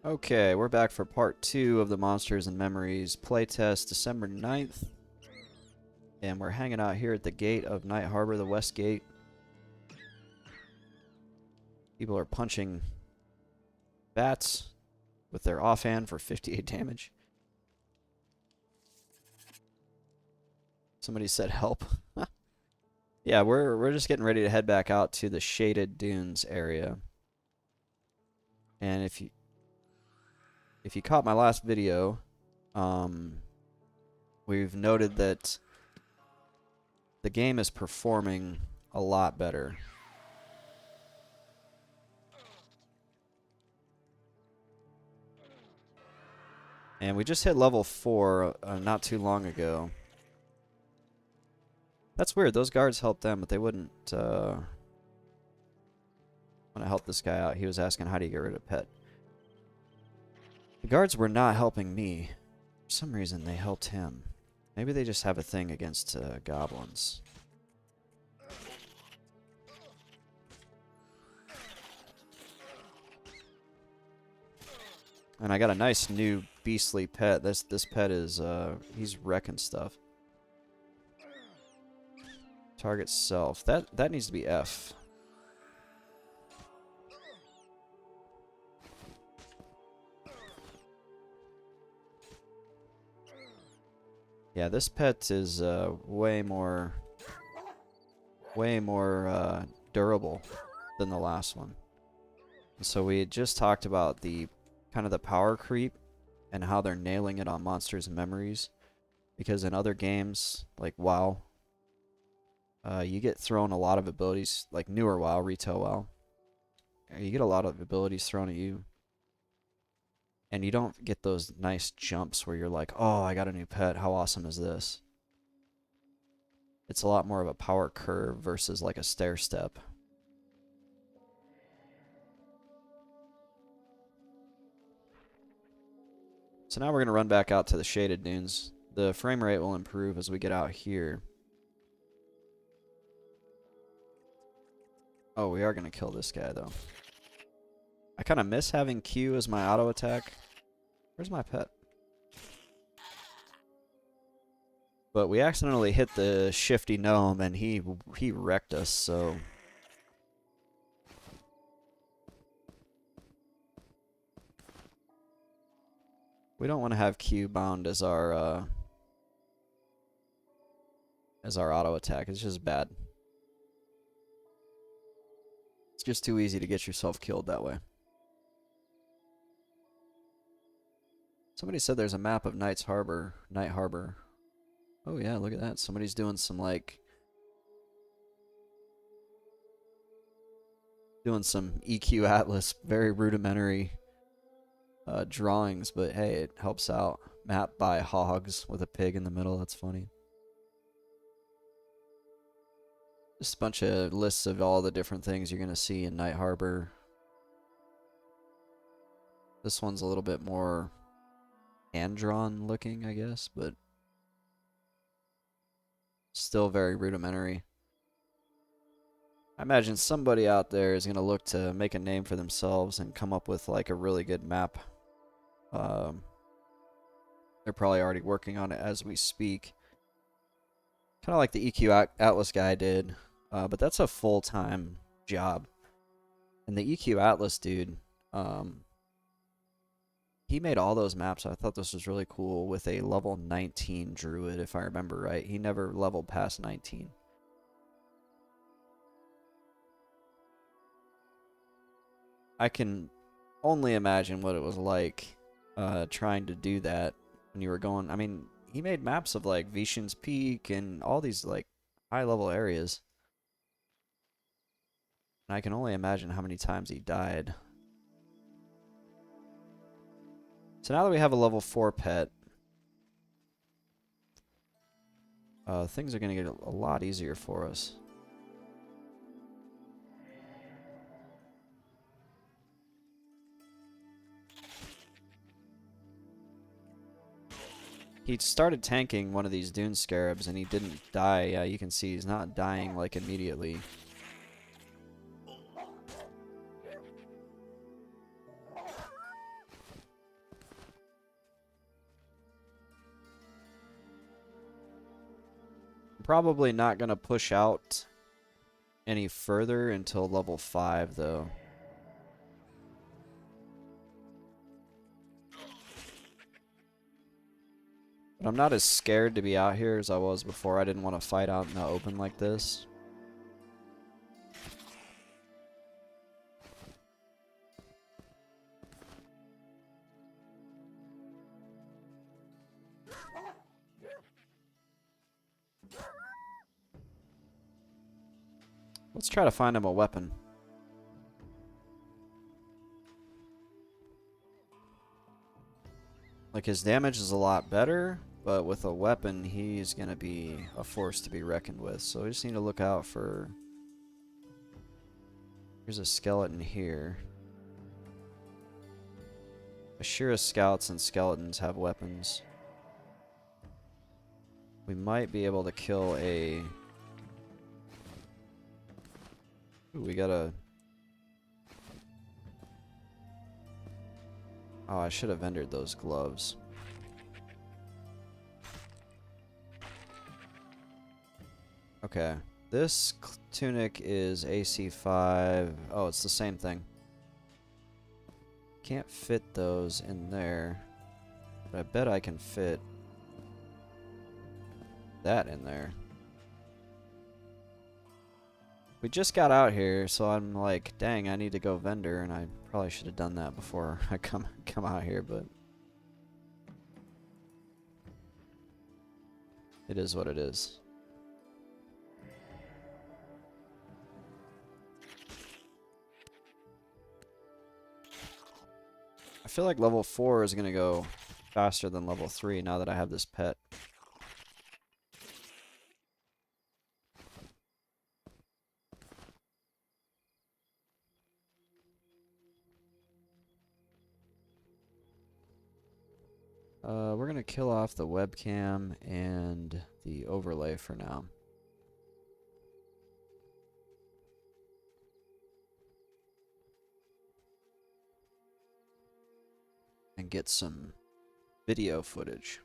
Okay, we're back for part 2 of the Monsters and Memories playtest, December 9th. And we're hanging out here at the gate of Night Harbor, the west gate. People are punching bats with their offhand for 58 damage. Somebody said help. Yeah, we're just getting ready to head back out to the shaded dunes area. And if you caught my last video, we've noted that the game is performing a lot better. And we just hit level 4 not too long ago. That's weird. Those guards helped them, but they wouldn't want to help this guy out. He was asking, how do you get rid of pet? The guards were not helping me. For some reason, they helped him. Maybe they just have a thing against goblins. And I got a nice new beastly pet. This pet is he's wrecking stuff. Target self. That needs to be F. Yeah, this pet is way more durable than the last one. So we had just talked about the kind of the power creep and how they're nailing it on Monsters and Memories, because in other games like WoW, you get thrown a lot of abilities, like newer WoW, retail WoW. You get a lot of abilities thrown at you, and you don't get those nice jumps where you're like, oh, I got a new pet, how awesome is this? It's a lot more of a power curve versus like a stair step. So now we're going to run back out to the shaded dunes. The frame rate will improve as we get out here. Oh, we are going to kill this guy, though. I kind of miss having Q as my auto attack. Where's my pet? But we accidentally hit the shifty gnome, and he wrecked us, so... We don't want to have Q bound as our auto attack. It's just bad. It's just too easy to get yourself killed that way. Somebody said there's a map of Night Harbor. Oh yeah, look at that. Somebody's doing some EQ Atlas, very rudimentary drawings, but hey, it helps out. Map by hogs with a pig in the middle. That's funny. Just a bunch of lists of all the different things you're gonna see in Night Harbor. This one's a little bit more hand-drawn looking, I guess, but still very rudimentary. I imagine somebody out there is going to look to make a name for themselves and come up with like a really good map. They're probably already working on it as we speak. Kind of like the EQ Atlas guy did, but that's a full-time job. And the EQ Atlas dude, he made all those maps. I thought this was really cool with a level 19 druid, if I remember right. He never leveled past 19. I can only imagine what it was like trying to do that when you were going. I mean, he made maps of like Vishen's Peak and all these like high level areas. And I can only imagine how many times he died. So now that we have a level 4 pet, things are going to get a lot easier for us. He started tanking one of these dune scarabs and he didn't die. You can see he's not dying like immediately. probably not going to push out any further until level 5, though. But I'm not as scared to be out here as I was before. I didn't want to fight out in the open like this. Let's try to find him a weapon. Like, his damage is a lot better, but with a weapon, he's going to be a force to be reckoned with. So we just need to look out for... Here's a skeleton here. Ashura scouts and skeletons have weapons. We might be able to kill a... Ooh, we got a... Oh, I should have vendored those gloves. Okay. This tunic is AC 5. Oh, it's the same thing. Can't fit those in there. But I bet I can fit that in there. We just got out here, so I'm like, dang, I need to go vendor, and I probably should have done that before I come out here, but it is what it is. I feel like level 4 is going to go faster than level 3 now that I have this pet. We're going to kill off the webcam and the overlay for now. And get some video footage.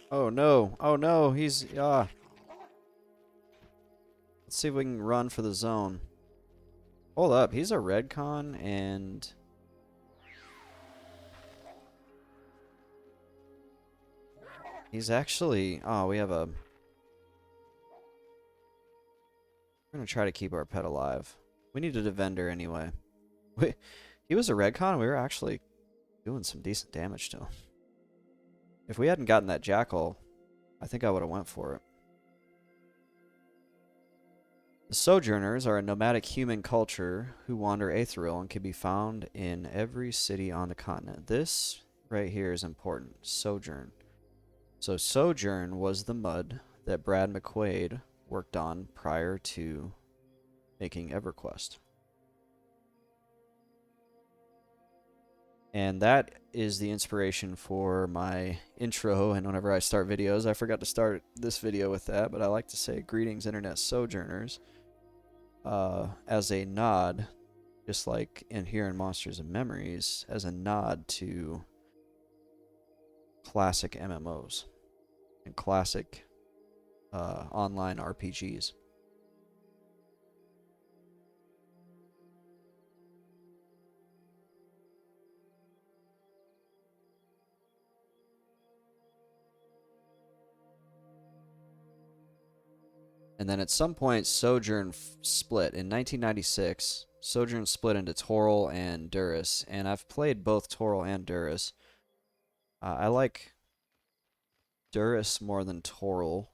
Oh no, oh no, he's, Let's see if we can run for the zone. Hold up, he's a redcon and... He's actually, oh, we have a... We're gonna try to keep our pet alive. We needed a vendor anyway. He was a redcon and we were actually doing some decent damage to him. If we hadn't gotten that jackal, I think I would have went for it. The Sojourners are a nomadic human culture who wander Aetheryl and can be found in every city on the continent. This right here is important. Sojourn. So Sojourn was the mud that Brad McQuaid worked on prior to making EverQuest. And that is the inspiration for my intro, and whenever I start videos, I forgot to start this video with that, but I like to say greetings internet sojourners as a nod, just like in here in Monsters and Memories, as a nod to classic MMOs and classic online RPGs. And then at some point, Sojourn split. In 1996, Sojourn split into Toril and Durus, and I've played both Toril and Durus. I like Durus more than Toril,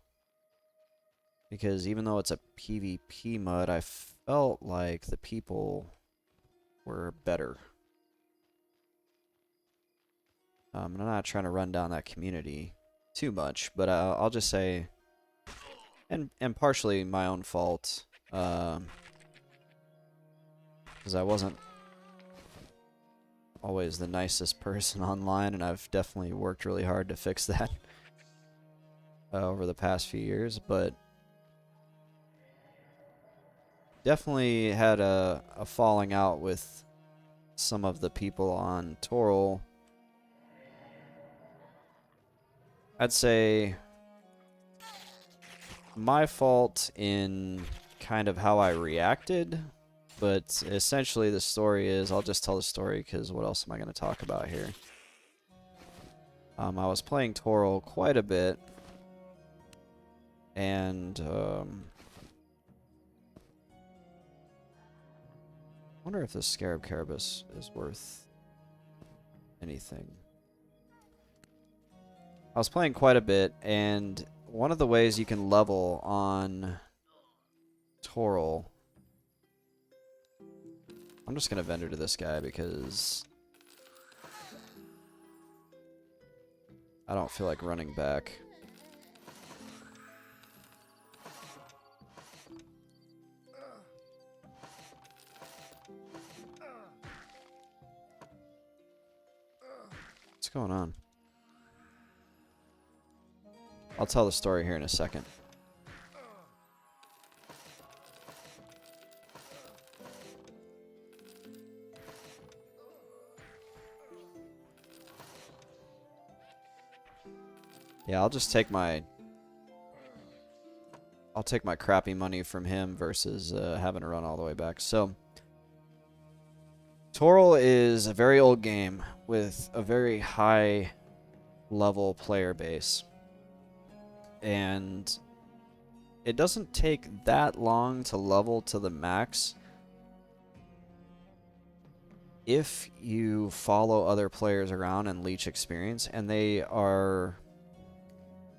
because even though it's a PvP mode, I felt like the people were better. I'm not trying to run down that community too much, but I'll just say... And partially my own fault, because I wasn't always the nicest person online, and I've definitely worked really hard to fix that over the past few years, but definitely had a falling out with some of the people on Toril. I'd say my fault in kind of how I reacted, but essentially the story is, I'll just tell the story because what else am I going to talk about here? I was playing Toril quite a bit, and I wonder if this Scarab Carabus is worth anything. I was playing quite a bit, and one of the ways you can level on Toril... I'm just going to vendor to this guy because I don't feel like running back. What's going on? I'll tell the story here in a second. Yeah, I'll just take my... I'll take my crappy money from him versus having to run all the way back. So, Toril is a very old game with a very high level player base. And it doesn't take that long to level to the max if you follow other players around and leech experience, and they are...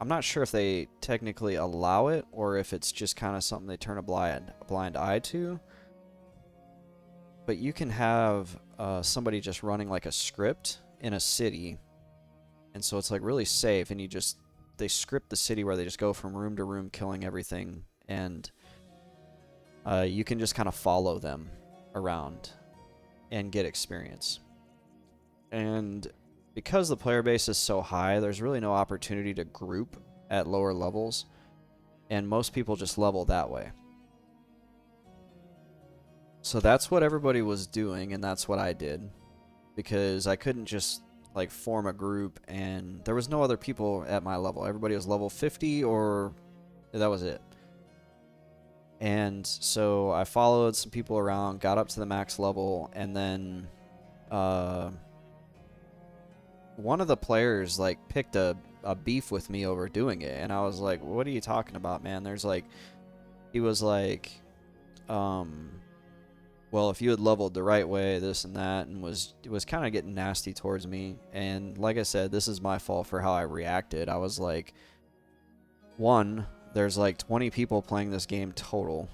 I'm not sure if they technically allow it or if it's just kind of something they turn a blind eye to. But you can have somebody just running like a script in a city, and so it's like really safe, and they script the city where they just go from room to room killing everything, and you can just kind of follow them around and get experience. And because the player base is so high, there's really no opportunity to group at lower levels, and most people just level that way. So that's what everybody was doing, and that's what I did, because I couldn't just like form a group, and there was no other people at my level. Everybody was level 50, or that was it. And so I followed some people around, got up to the max level, and then one of the players like picked a beef with me over doing it, and I was like, what are you talking about, man? There's like, he was like, well, if you had leveled the right way, this and that, and was kind of getting nasty towards me. And like I said, this is my fault for how I reacted. I was like, one, there's like 20 people playing this game total.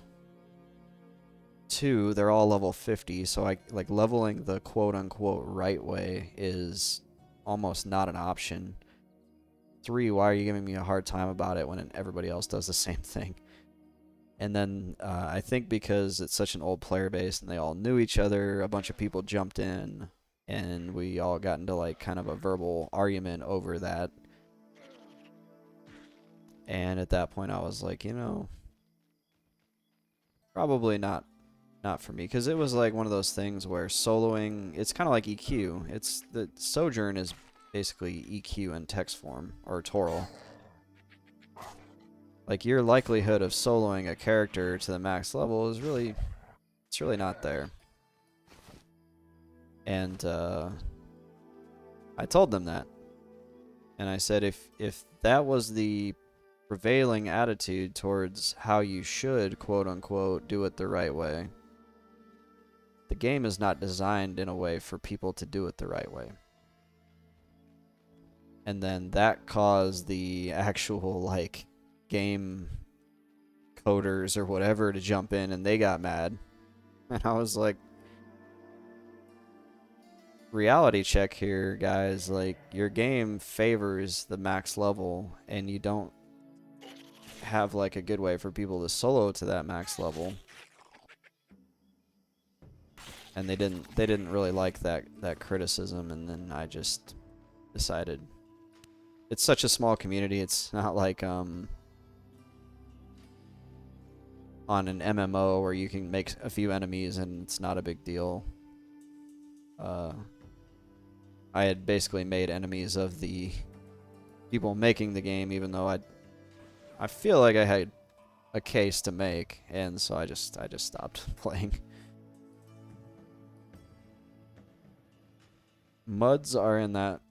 Two, they're all level 50, so I like leveling the quote-unquote right way is almost not an option. Three, why are you giving me a hard time about it when everybody else does the same thing? And then I think because it's such an old player base and they all knew each other, a bunch of people jumped in, and we all got into like kind of a verbal argument over that. And at that point I was like, you know, probably not for me, because it was like one of those things where soloing, it's kind of like EQ. It's the Sojourn is basically EQ in text form, or Toril. Like, your likelihood of soloing a character to the max level is really, it's really not there. And I told them that. And I said, if that was the prevailing attitude towards how you should, quote unquote, do it the right way, the game is not designed in a way for people to do it the right way. And then that caused the actual, like, game coders or whatever to jump in, and they got mad. And I was like, reality check here, guys. Like, your game favors the max level, and you don't have like a good way for people to solo to that max level. and they didn't really like that criticism, and then I just decided it's such a small community. It's not like on an MMO where you can make a few enemies and it's not a big deal. I had basically made enemies of the people making the game, even though I feel like I had a case to make, and so I just stopped playing. Muds are in that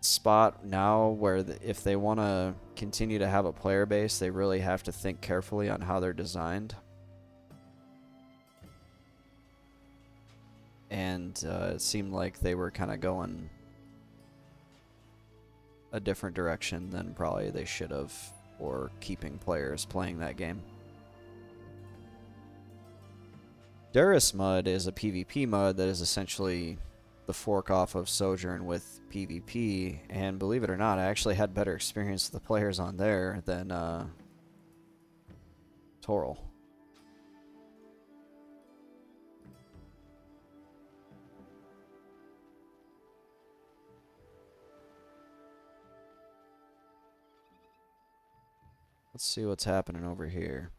spot now where if they want to continue to have a player base, they really have to think carefully on how they're designed. And it seemed like they were kind of going a different direction than probably they should have, or keeping players playing that game. Durus Mud is a PvP mud that is essentially the fork off of Sojourn with PvP, and believe it or not, I actually had better experience with the players on there than Toril. Let's see what's happening over here.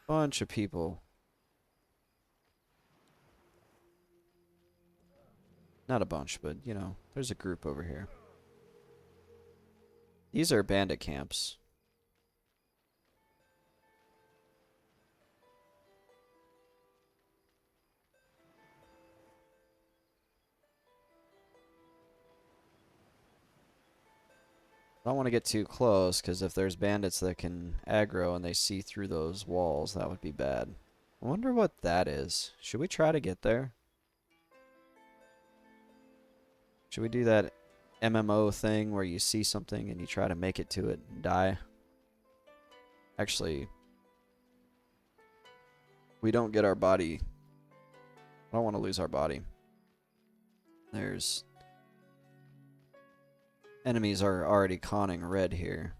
Bunch of people. Not a bunch, but, you know, there's a group over here. These are bandit camps. I don't want to get too close, because if there's bandits that can aggro and they see through those walls, that would be bad. I wonder what that is. Should we try to get there? Should we do that MMO thing where you see something and you try to make it to it and die? Actually, we don't get our body. I don't want to lose our body. There's enemies are already conning red here.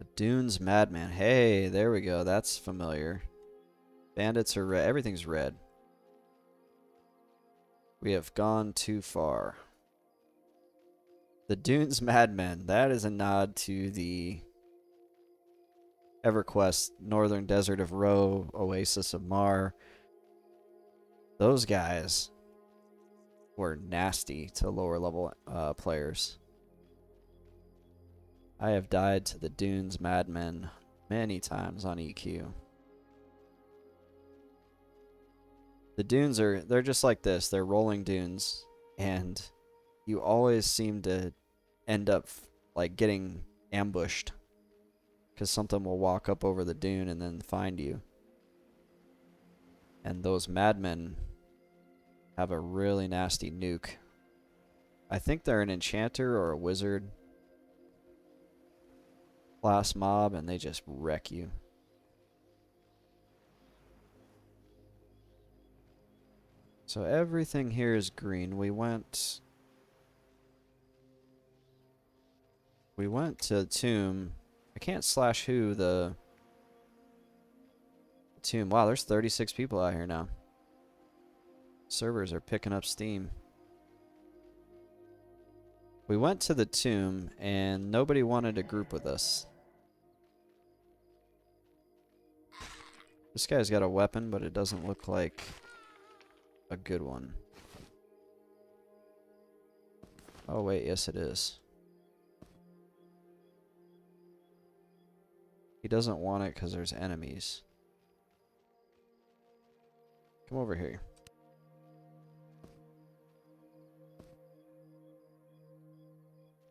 A Dunes Madman. Hey, there we go. That's familiar. Bandits are red. Everything's red. We have gone too far. The Dunes Madmen. That is a nod to the EverQuest Northern Desert of Ro, Oasis of Mar. Those guys were nasty to lower level players. I have died to the Dunes Madmen many times on EQ. The dunes they're just like this. They're rolling dunes, and you always seem to end up like getting ambushed, because something will walk up over the dune and then find you. And those madmen have a really nasty nuke. I think they're an enchanter or a wizard class mob, and they just wreck you. So everything here is green. We went to the tomb. I can't slash who the tomb. Wow, there's 36 people out here now. Servers are picking up steam. We went to the tomb and nobody wanted to group with us. This guy's got a weapon, but it doesn't look like a good one. Oh wait, yes it is. He doesn't want it because there's enemies. Come over here.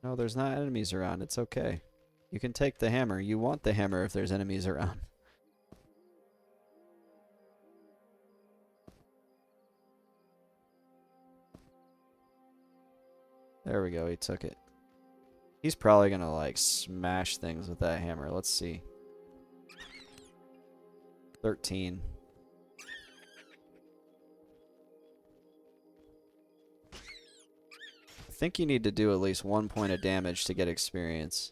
No, there's not enemies around. It's okay. You can take the hammer. You want the hammer if there's enemies around. There we go. He took it. He's probably gonna like smash things with that hammer. Let's see. 13. I think you need to do at least 1 point of damage to get experience.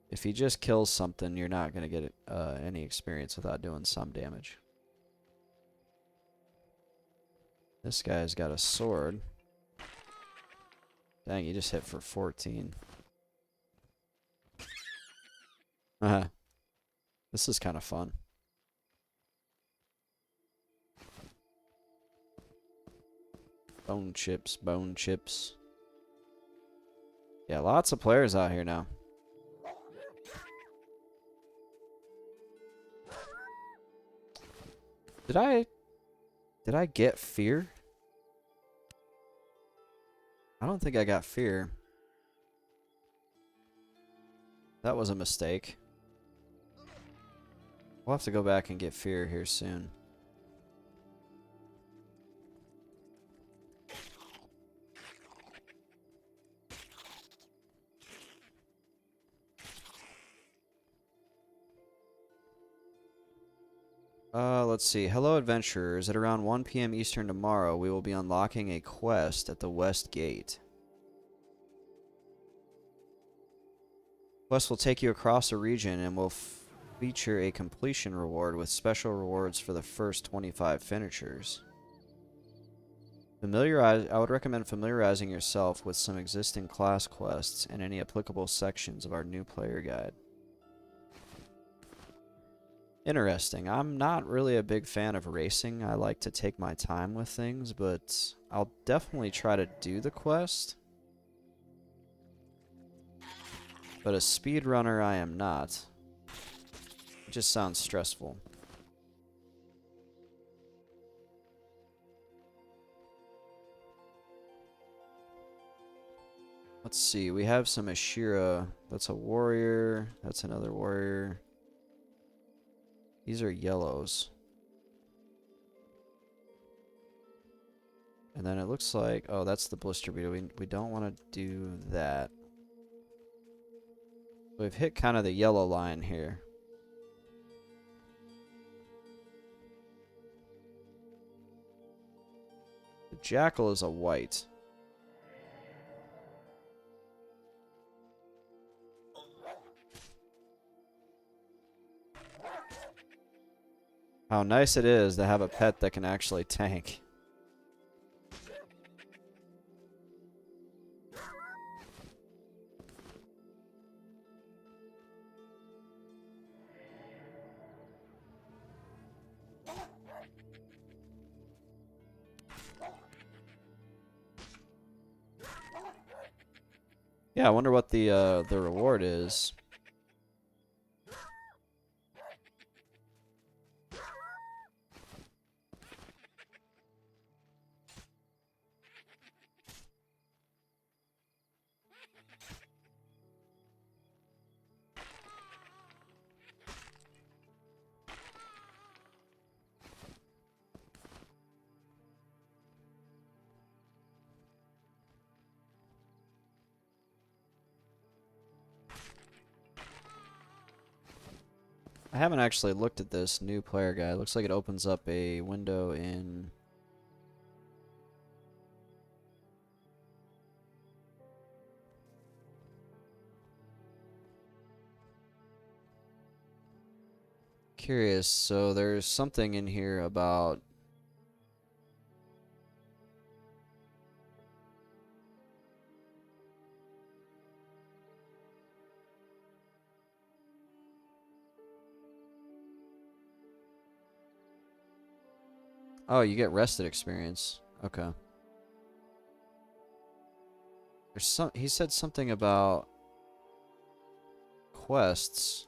If he just kills something, you're not going to get any experience without doing some damage. This guy's got a sword. Dang, he just hit for 14. This is kind of fun. Bone chips, bone chips. Yeah, lots of players out here now. Did I get fear? I don't think I got fear. That was a mistake. We'll have to go back and get fear here soon. Let's see. Hello, adventurers. At around 1 p.m. Eastern tomorrow, we will be unlocking a quest at the West Gate. Quest will take you across a region and will feature a completion reward with special rewards for the first 25 finishers. I would recommend familiarizing yourself with some existing class quests and any applicable sections of our new player guide. Interesting. I'm not really a big fan of racing. I like to take my time with things, but I'll definitely try to do the quest. But a speedrunner I am not. It just sounds stressful. Let's see. We have some Ashira. That's a warrior. That's another warrior. These are yellows. And then it looks like... Oh, that's the blister beetle. We don't want to do that. We've hit kind of the yellow line here. The jackal is a white. How nice it is to have a pet that can actually tank. Yeah, I wonder what the reward is. I haven't actually looked at this new player guide. It looks like it opens up a window in... Curious, so there's something in here about... Oh, you get rested experience. Okay. There's some... He said something about... quests...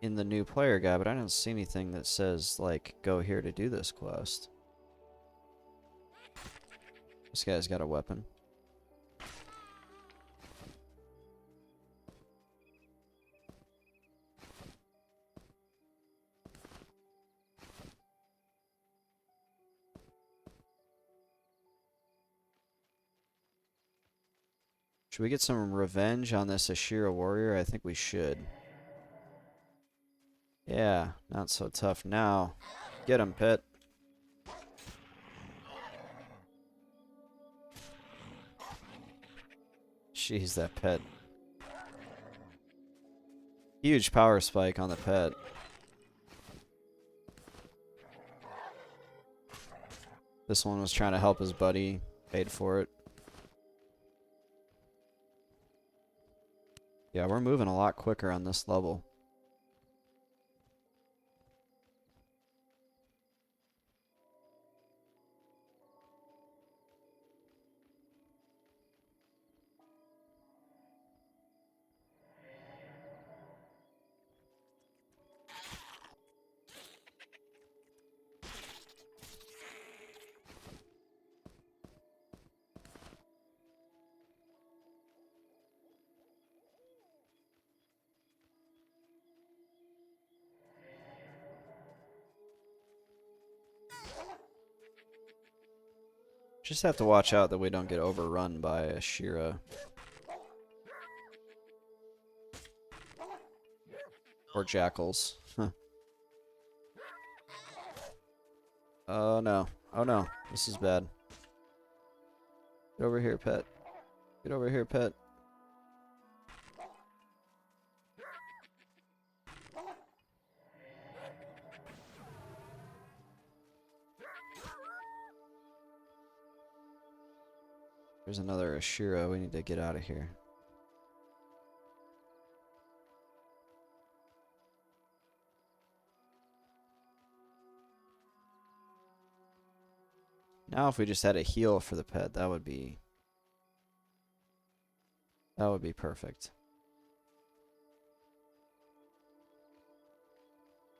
in the new player guide, but I don't see anything that says, like, go here to do this quest. This guy's got a weapon. Should we get some revenge on this Ashira warrior? I think we should. Yeah, not so tough now. Get him, pet. Jeez, that pet. Huge power spike on the pet. This one was trying to help his buddy. Paid for it. Yeah, we're moving a lot quicker on this level. Just have to watch out that we don't get overrun by Ashira. Or jackals. Oh no. Oh no. This is bad. Get over here, pet. Get over here, pet. There's another Ashira. We need to get out of here. Now if we just had a heal for the pet, that would be perfect.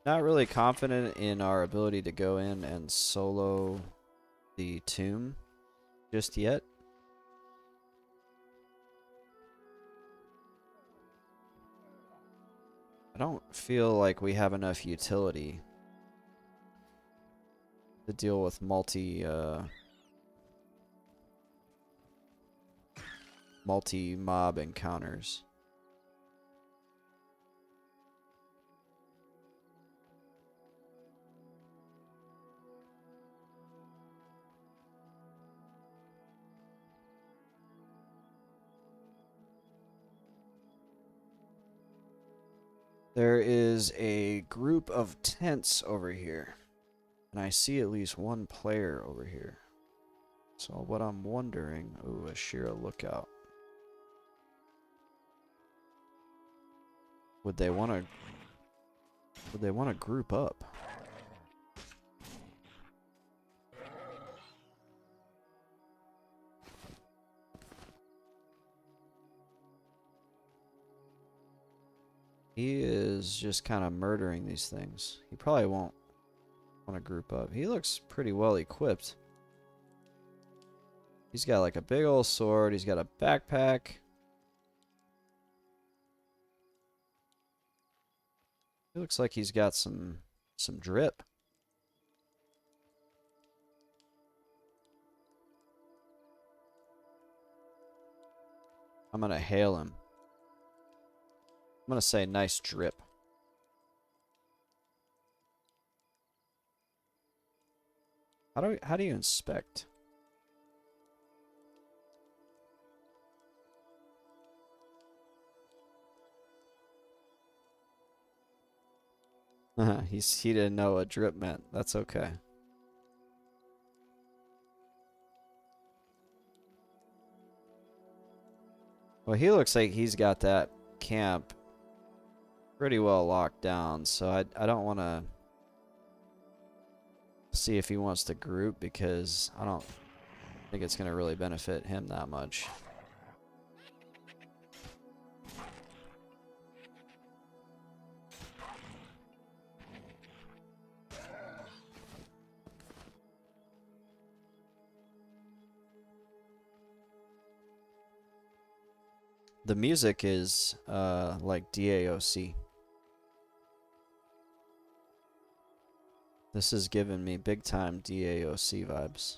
Not really confident in our ability to go in and solo the tomb just yet. I don't feel like we have enough utility to deal with multi-mob encounters. There is a group of tents over here, and I see at least one player over here. So what I'm wondering, ooh, Ashira lookout. Would they want to group up? He is just kind of murdering these things. He probably won't want to group up. He looks pretty well equipped. He's got like a big old sword. He's got a backpack. He looks like he's got some drip. I'm gonna hail him. I'm gonna say nice drip. How do you inspect? He didn't know what drip meant. That's okay. Well, he looks like he's got that camp pretty well locked down, so I don't want to see if he wants to group because I don't think it's going to really benefit him that much. The music is like DAOC. This is giving me big time DAOC vibes.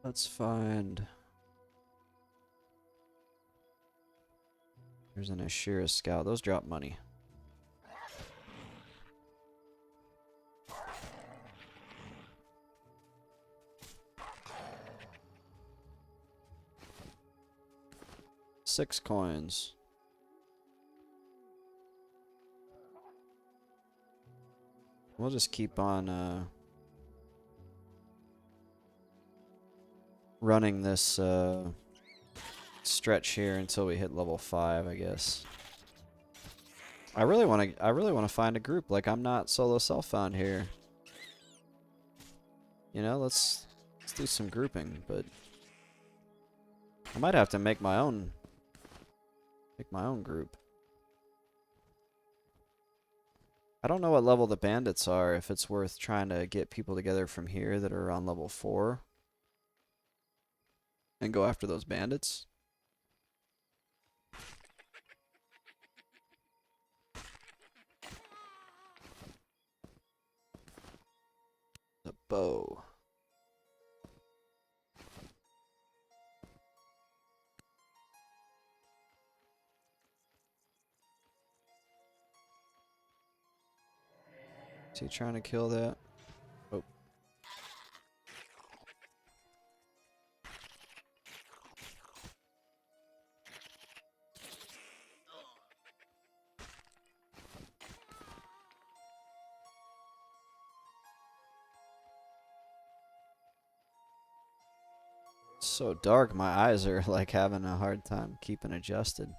Let's find... There's an Ashira Scout. Those drop money. Six coins. We'll just keep on running this stretch here until we hit level 5, I guess. I really want to find a group. Like, I'm not solo self-found here. You know, let's do some grouping, but I might have to make my own group. I don't know what level the bandits are, if it's worth trying to get people together from here that are on level 4 and go after those bandits. The bow. Is he trying to kill that? Oh. It's so dark, my eyes are like having a hard time keeping adjusted.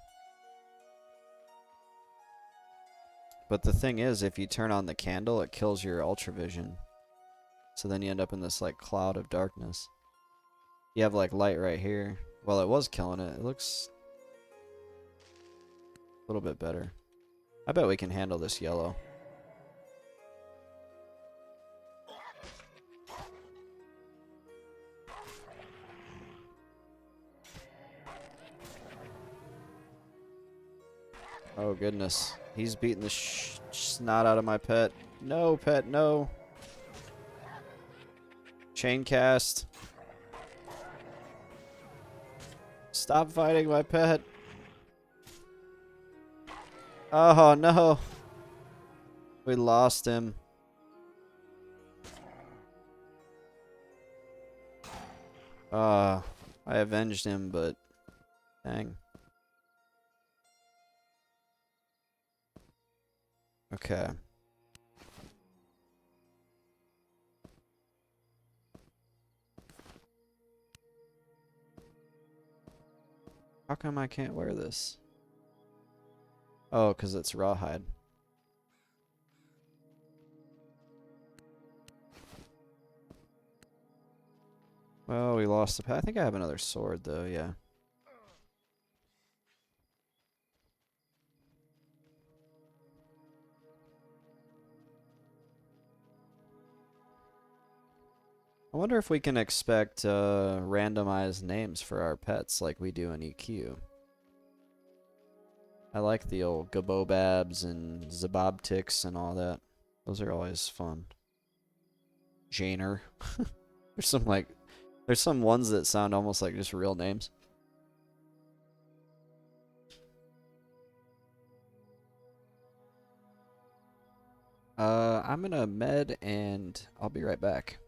But the thing is, if you turn on the candle, it kills your ultravision. So then you end up in this like cloud of darkness. You have like light right here. Well, it was killing it. It looks a little bit better. I bet we can handle this yellow. Oh goodness. He's beating the snot out of my pet. No, pet, no. Chain cast. Stop fighting my pet. Oh no. We lost him. I avenged him, but dang. Okay. How come I can't wear this? Oh, because it's rawhide. Well, we lost the pet. I think I have another sword, though, yeah. I wonder if we can expect randomized names for our pets like we do in EQ. I like the old Gabobabs and Zabobtix and all that. Those are always fun. Janer. There's some ones that sound almost like just real names. I'm gonna med and I'll be right back.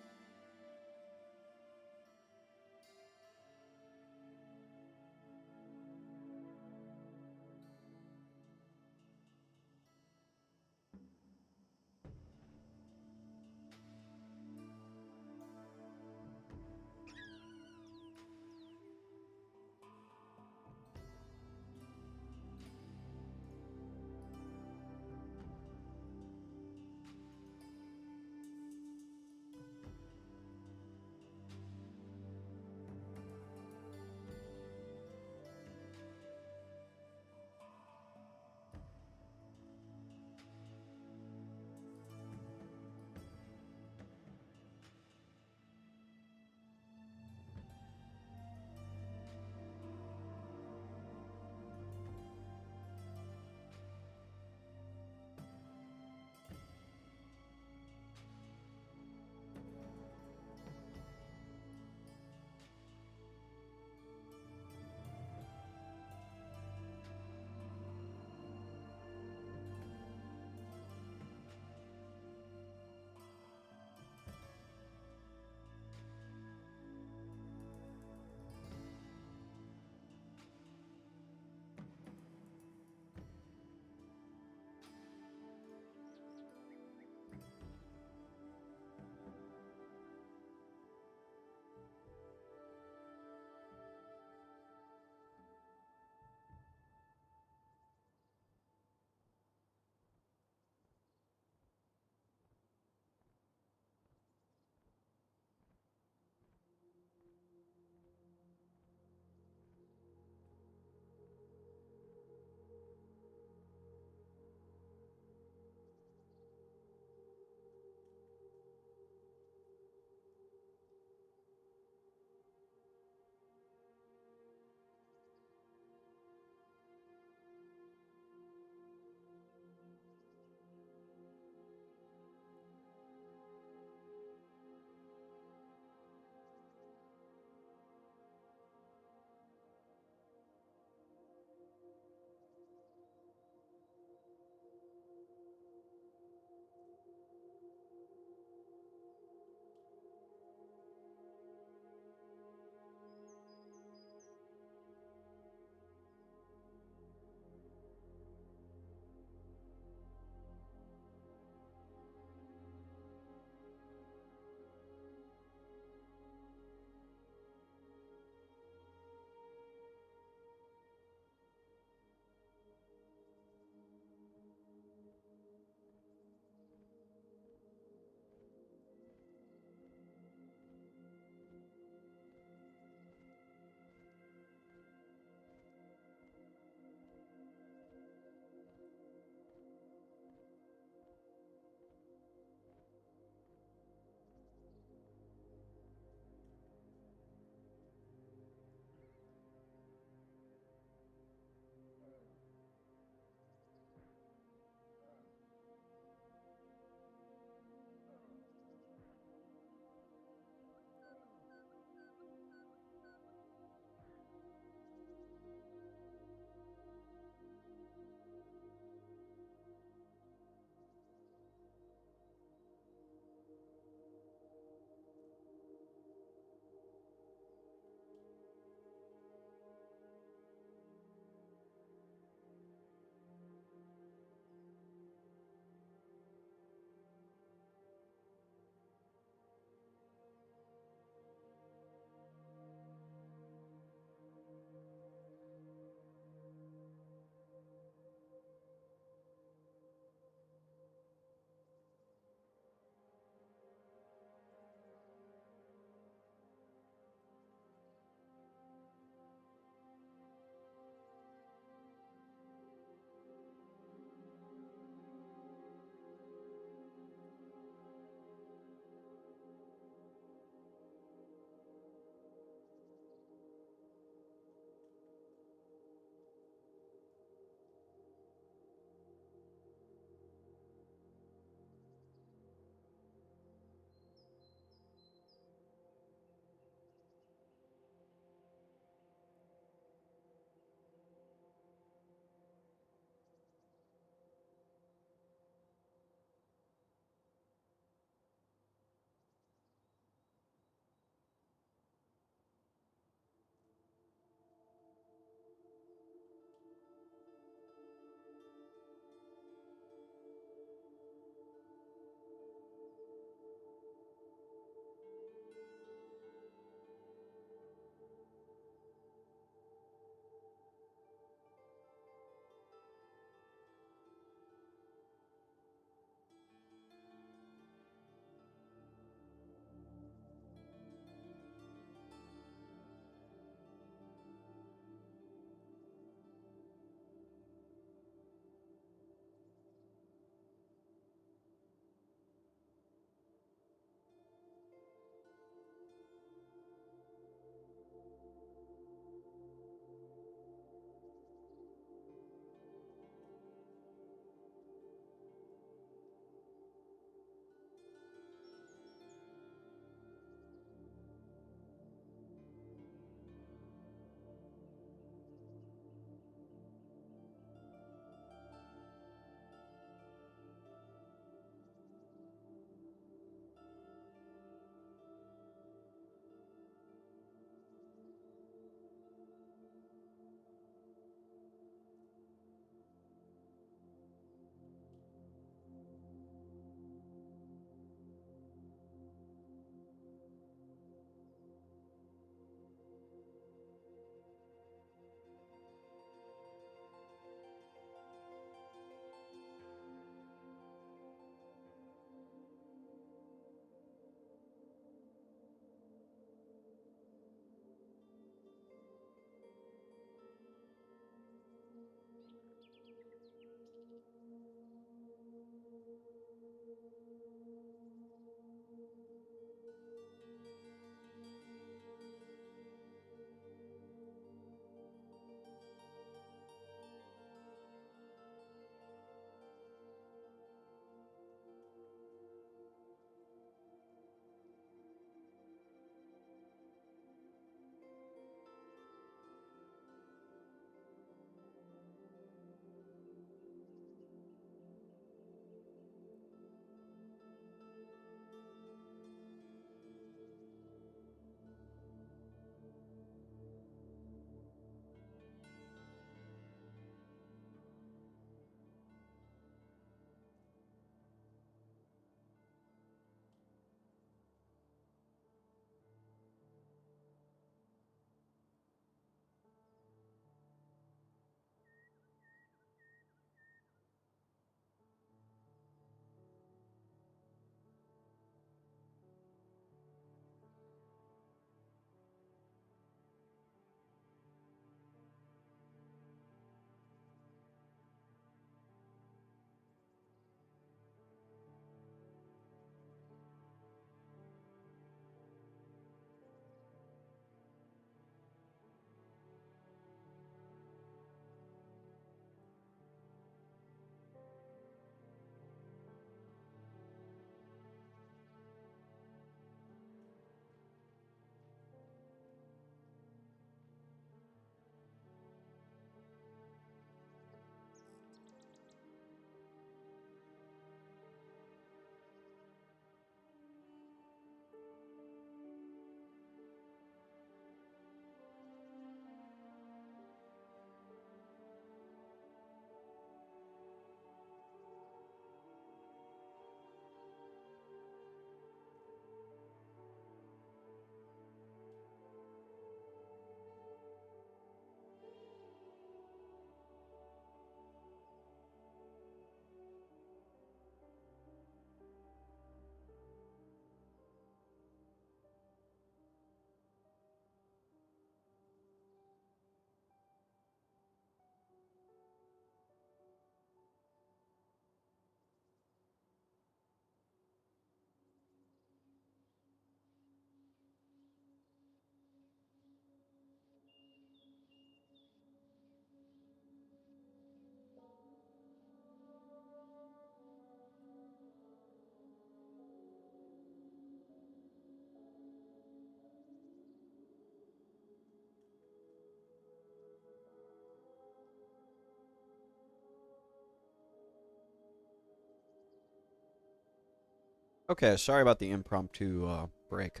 Okay, sorry about the impromptu break.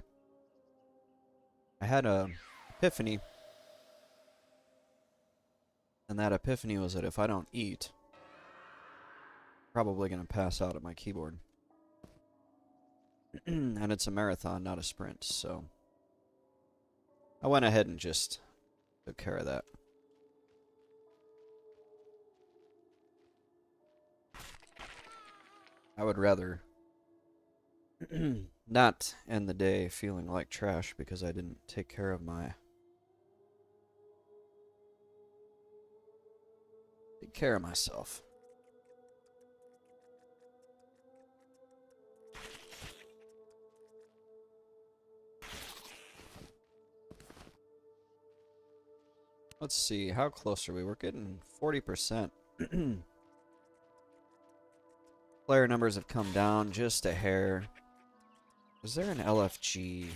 I had a epiphany, and that epiphany was that if I don't eat, I'm probably gonna pass out at my keyboard. And it's a marathon, not a sprint, so I went ahead and just took care of that. I would rather not end the day feeling like trash because I didn't take care of myself. Let's see, how close are we? We're getting 40%. Player numbers have come down just a hair. Is there an LFG?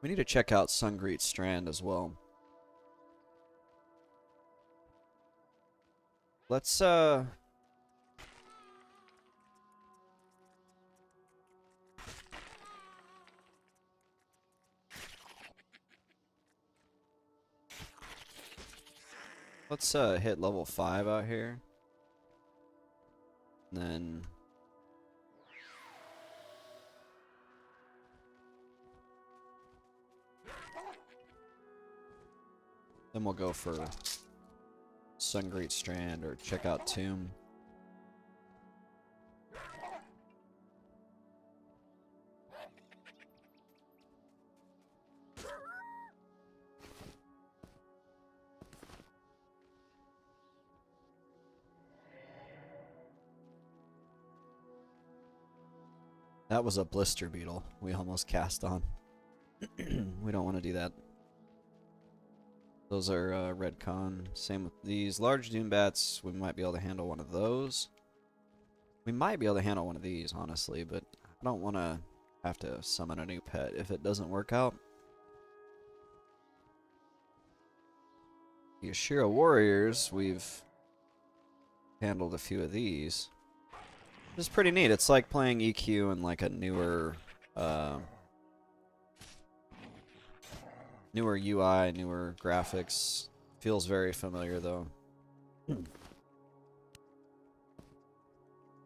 We need to check out Sungreet Strand as well. Let's hit level 5 out here. And then we'll go for Sungreet Strand or check out Tomb. That was a blister beetle we almost cast on. We don't want to do that. Those are red con. Same with these large dune bats. We might be able to handle one of those. We might be able to handle one of these, honestly, but I don't want to have to summon a new pet if it doesn't work out. The Ashira warriors, we've handled a few of these. It's pretty neat. It's like playing EQ in like a newer newer UI, newer graphics. Feels very familiar though. Let's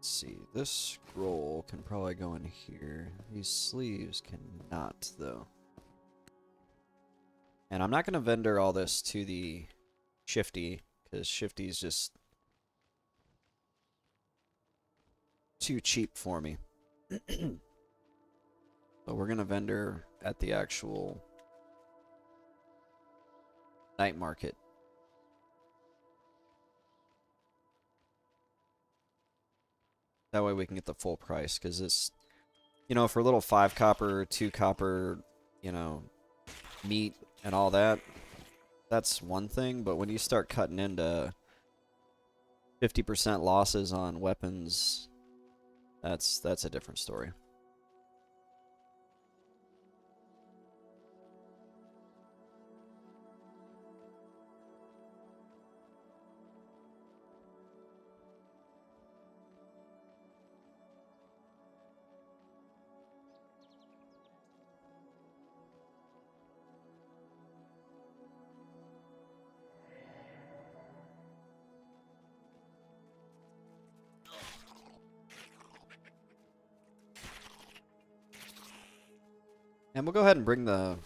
see. This scroll can probably go in here. These sleeves cannot though. And I'm not going to vendor all this to the Shifty, because Shifty's just too cheap for me. So we're going to vendor at the actual night market. That way we can get the full price, because it's, you know, for a little 5 copper, 2 copper, you know, meat and all that, that's one thing, but when you start cutting into 50% losses on weapons, that's a different story. And we'll go ahead and bring the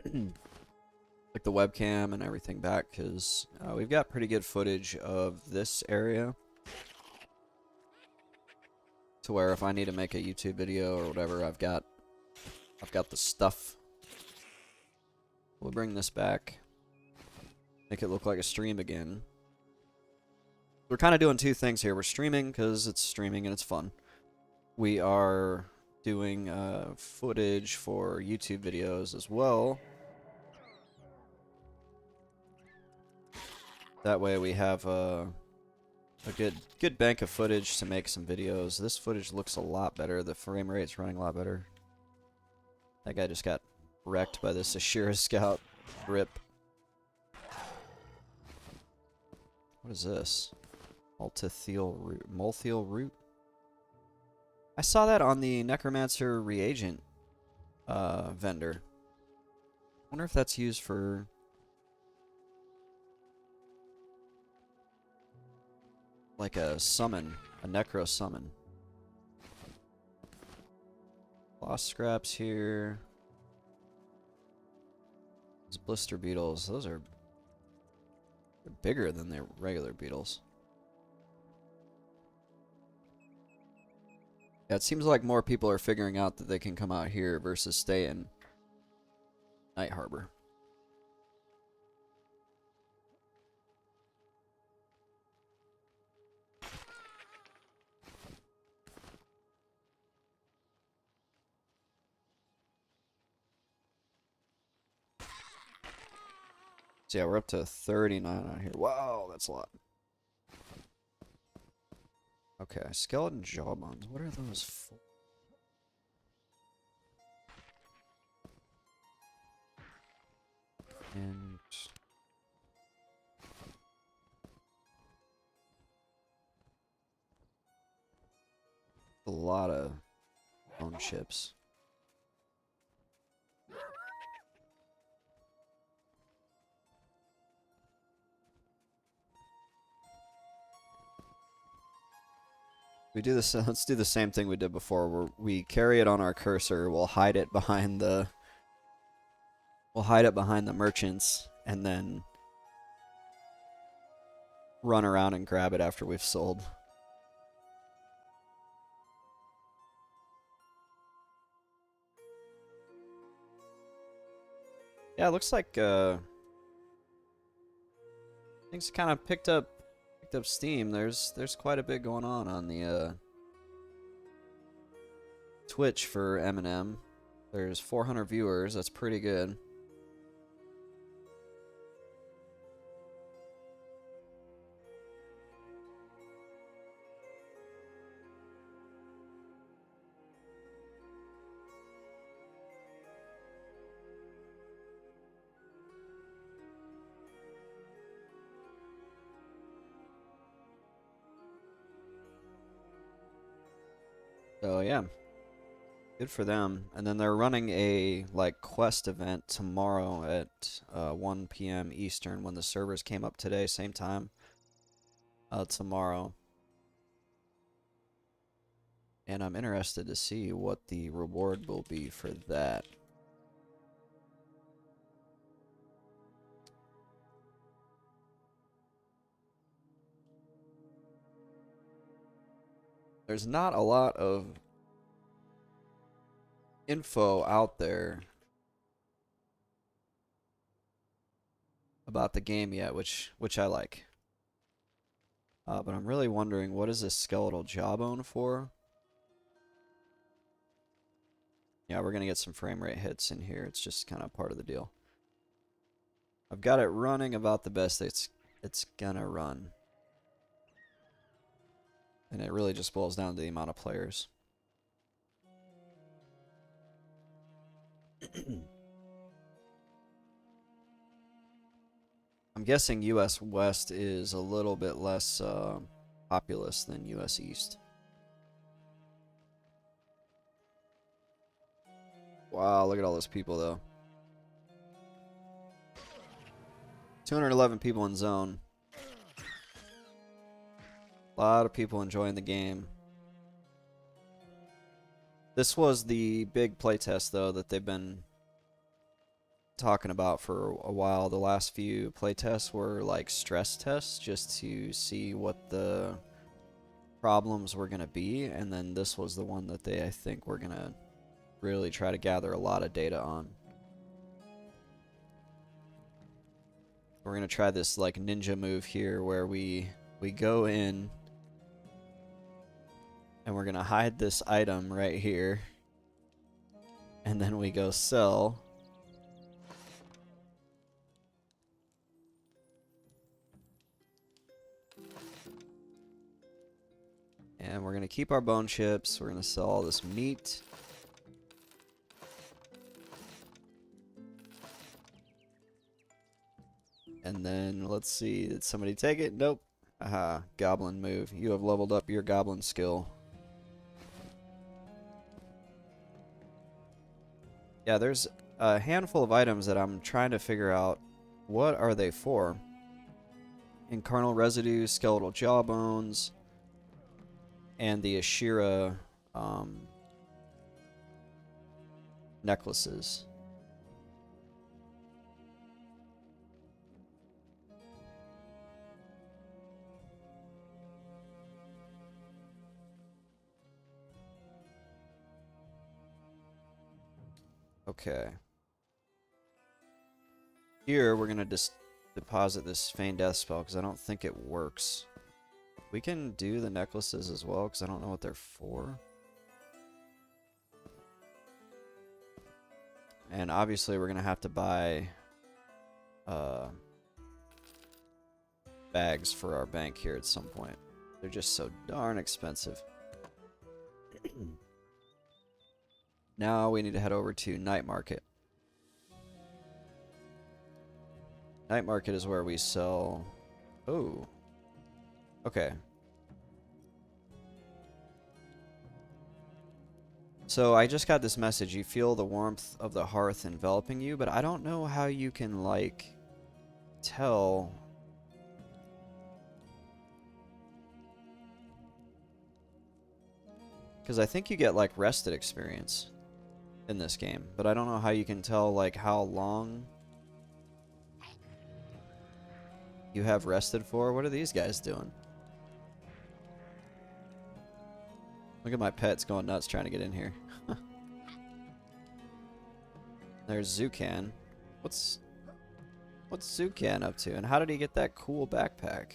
like the webcam and everything back, because we've got pretty good footage of this area, to where if I need to make a YouTube video or whatever, I've got the stuff. We'll bring this back, make it look like a stream again. We're kind of doing two things here. We're streaming because it's streaming and it's fun. We are doing footage for YouTube videos as well. That way we have a good bank of footage to make some videos. This footage looks a lot better. The frame rate's running a lot better. That guy just got wrecked by this Ashira Scout. Rip. What is this? Multhiel root? I saw that on the Necromancer reagent vendor. Wonder if that's used for like a summon, a necro summon. Lost scraps here. These blister beetles, those are bigger than the regular beetles. Yeah, it seems like more people are figuring out that they can come out here versus stay in Night Harbor. So yeah, we're up to 39 on here. Wow, that's a lot. Okay, skeleton jawbones. What are those for? And a lot of bone chips. We do this. Let's do the same thing we did before, where we carry it on our cursor. We'll hide it behind the. We'll hide it behind the merchants, and then run around and grab it after we've sold. Yeah, it looks like things kind of picked up steam. There's quite a bit going on the Twitch for Eminem. There's 400 viewers. That's pretty good. So yeah, good for them. And then they're running a like quest event tomorrow at 1 p.m. Eastern when the servers came up today, same time. Tomorrow. And I'm interested to see what the reward will be for that. There's not a lot of info out there about the game yet, which I like. But I'm really wondering, what is this skeletal jawbone for? Yeah, we're gonna get some frame rate hits in here. It's just kind of part of the deal. I've got it running about the best it's gonna run. And it really just boils down to the amount of players. I'm guessing US West is a little bit less populous than US East. Wow, look at all those people though. 211 people in zone. A lot of people enjoying the game. This was the big playtest though that they've been talking about for a while. The last few playtests were like stress tests just to see what the problems were going to be, and then this was the one that I think were going to really try to gather a lot of data on. We're going to try this like ninja move here where we go in and we're going to hide this item right here, and then we go sell. And we're going to keep our bone chips. We're going to sell all this meat. And then, let's see, did somebody take it? Nope. Aha, goblin move. You have leveled up your goblin skill. Yeah, there's a handful of items that I'm trying to figure out what are they for. Incarnal residue, skeletal jawbones, and the Ashira necklaces. Okay. Here, we're going to deposit this Feign Death spell because I don't think it works. We can do the necklaces as well because I don't know what they're for. And obviously we're going to have to buy bags for our bank here at some point. They're just so darn expensive. Now we need to head over to Night Market. Night Market is where we sell... Oh. Okay. So I just got this message. You feel the warmth of the hearth enveloping you, but I don't know how you can, like, tell... Because I think you get, like, rested experience in this game, but I don't know how you can tell, like, how long you have rested for. What are these guys doing? Look at my pets going nuts trying to get in here. There's Zucan. What's Zucan up to? And how did he get that cool backpack?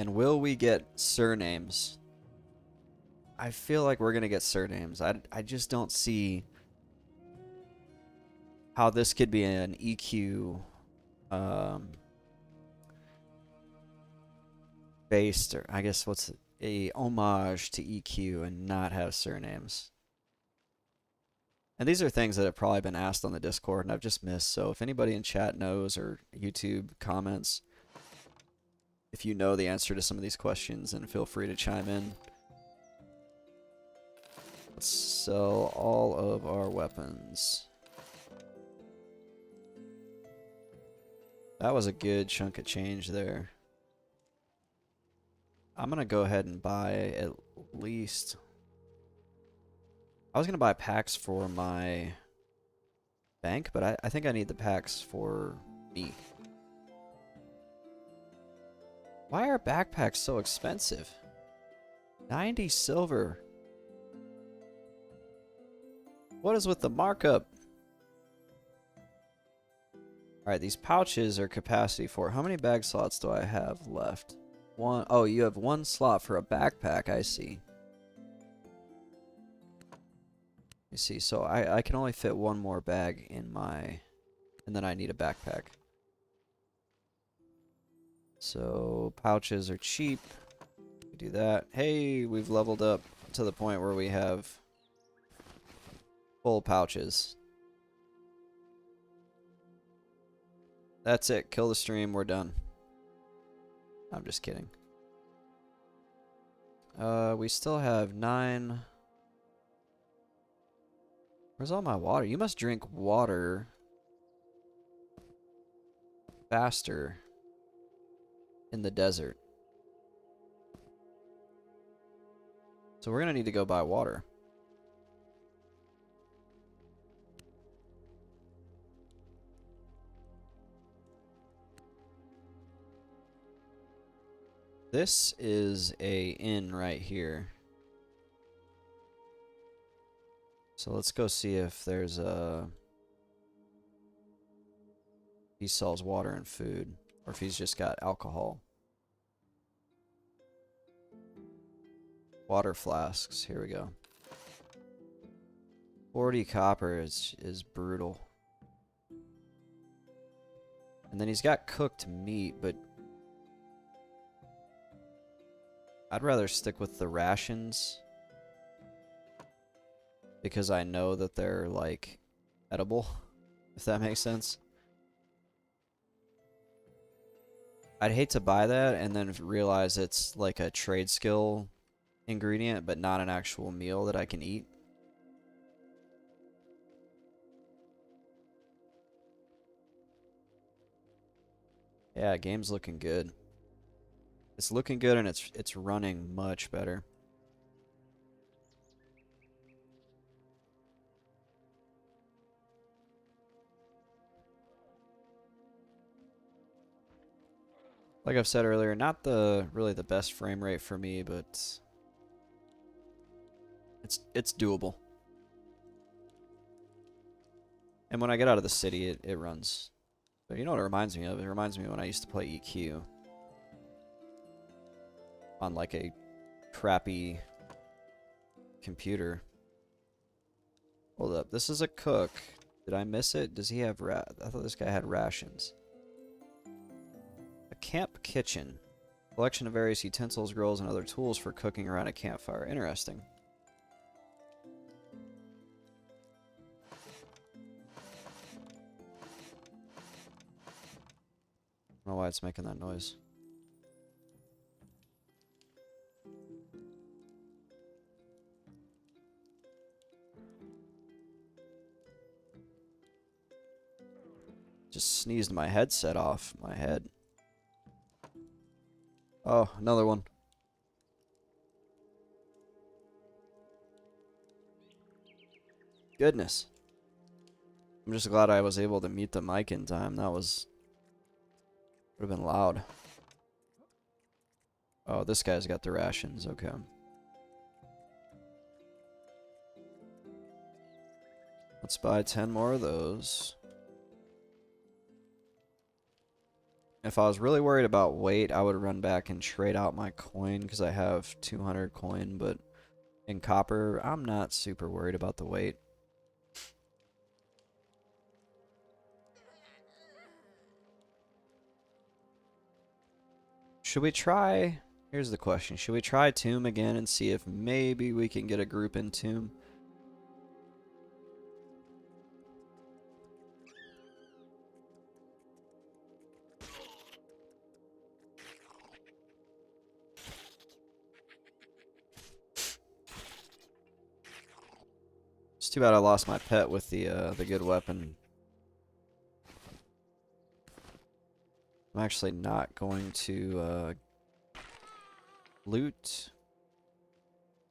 And will we get surnames? I feel like we're going to get surnames. I just don't see how this could be an EQ based, or I guess what's a homage to EQ and not have surnames. And these are things that have probably been asked on the Discord and I've just missed. So if anybody in chat knows or YouTube comments, if you know the answer to some of these questions, then feel free to chime in. Let's sell all of our weapons. That was a good chunk of change there. I'm going to go ahead and buy at least... I was going to buy packs for my bank, but I think I need the packs for me. Why are backpacks so expensive? 90 silver. What is with the markup? Alright, these pouches are capacity for... How many bag slots do I have left? One. Oh, you have one slot for a backpack, I see. You see, so I can only fit one more bag in my... And then I need a backpack. So, pouches are cheap. We do that. Hey, we've leveled up to the point where we have full pouches. That's it. Kill the stream. We're done. I'm just kidding. We still have 9... Where's all my water? You must drink water faster in the desert. So we're going to need to go buy water. This is a inn right here. So let's go see if there's a... He sells water and food, or if he's just got alcohol. Water flasks, here we go. 40 copper is brutal. And then he's got cooked meat, but I'd rather stick with the rations. Because I know that they're, like, edible, if that makes sense. I'd hate to buy that and then realize it's, like, a trade skill ingredient, but not an actual meal that I can eat. Yeah, game's looking good. It's looking good and it's running much better. Like I've said earlier, not really the best frame rate for me, but it's doable. And when I get out of the city, it runs. But you know what it reminds me of? It reminds me of when I used to play EQ on like a crappy computer. Hold up, this is a cook. Did I miss it? Does he have I thought this guy had rations. A camp kitchen. Collection of various utensils, grills, and other tools for cooking around a campfire. Interesting. I don't know why it's making that noise. Just sneezed my headset off my head. Oh, another one. Goodness. I'm just glad I was able to mute the mic in time. That would have been loud. Oh, this guy's got the rations. Okay. Let's buy 10 more of those. If I was really worried about weight, I would run back and trade out my coin because I have 200 coin, but in copper, I'm not super worried about the weight. Should we try... Here's the question. Should we try Tomb again and see if maybe we can get a group in Tomb? It's too bad I lost my pet with the good weapon. I'm actually not going to loot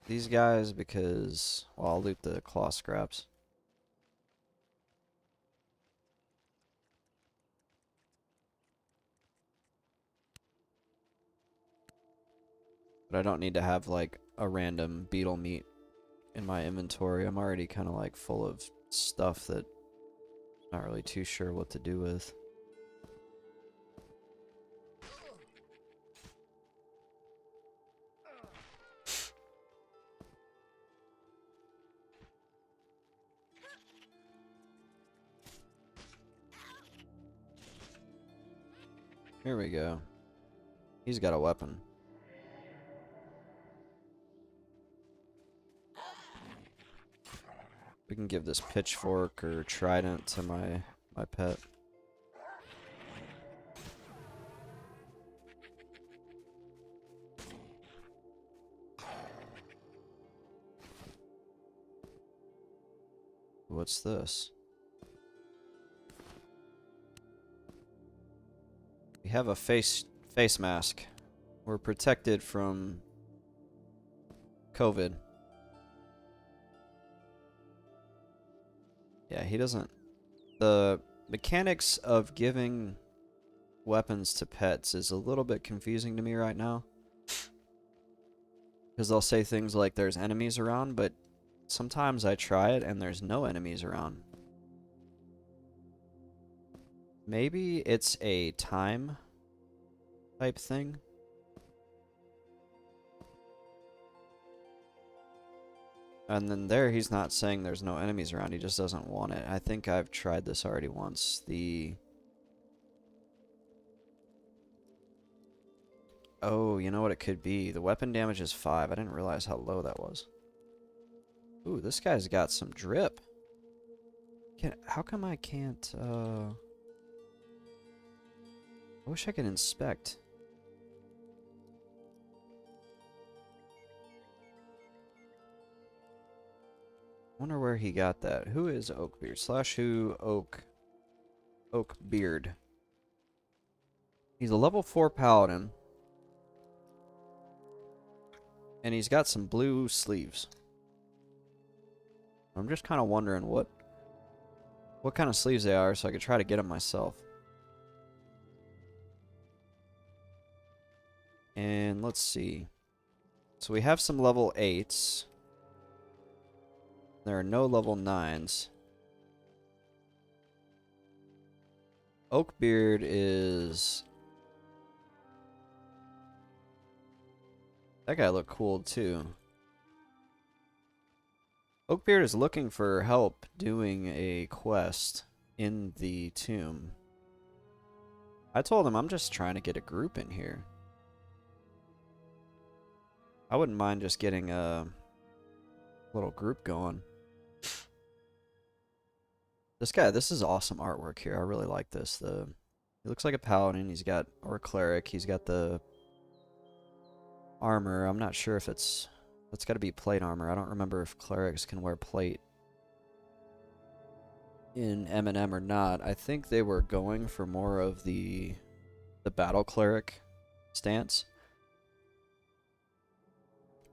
these guys because, well, I'll loot the claw scraps. But I don't need to have like a random beetle meat in my inventory. I'm already kind of like full of stuff that I'm not really too sure what to do with. Here we go. He's got a weapon. We can give this pitchfork or trident to my pet. What's this? We have a face mask. We're protected from COVID. Yeah, he doesn't... The mechanics of giving weapons to pets is a little bit confusing to me right now. Because they'll say things like there's enemies around, but sometimes I try it and there's no enemies around. Maybe it's a time type thing. And then there, he's not saying there's no enemies around. He just doesn't want it. I think I've tried this already once. Oh, you know what it could be? The weapon damage is 5. I didn't realize how low that was. Ooh, this guy's got some drip. How come I can't, I wish I could inspect. Wonder where he got that. Who is Oakbeard? Slash who Oakbeard. He's a level 4 paladin. And he's got some blue sleeves. I'm just kind of wondering what kind of sleeves they are so I could try to get them myself. And let's see. So we have some level 8s. There are no level 9s. Oakbeard is... That guy looked cool too. Oakbeard is looking for help doing a quest in the tomb. I told him I'm just trying to get a group in here. I wouldn't mind just getting a little group going. This guy, this is awesome artwork here. I really like this. He looks like a paladin. He's got, or a cleric. He's got the armor. I'm not sure if it's got to be plate armor. I don't remember if clerics can wear plate in M&M or not. I think they were going for more of the battle cleric stance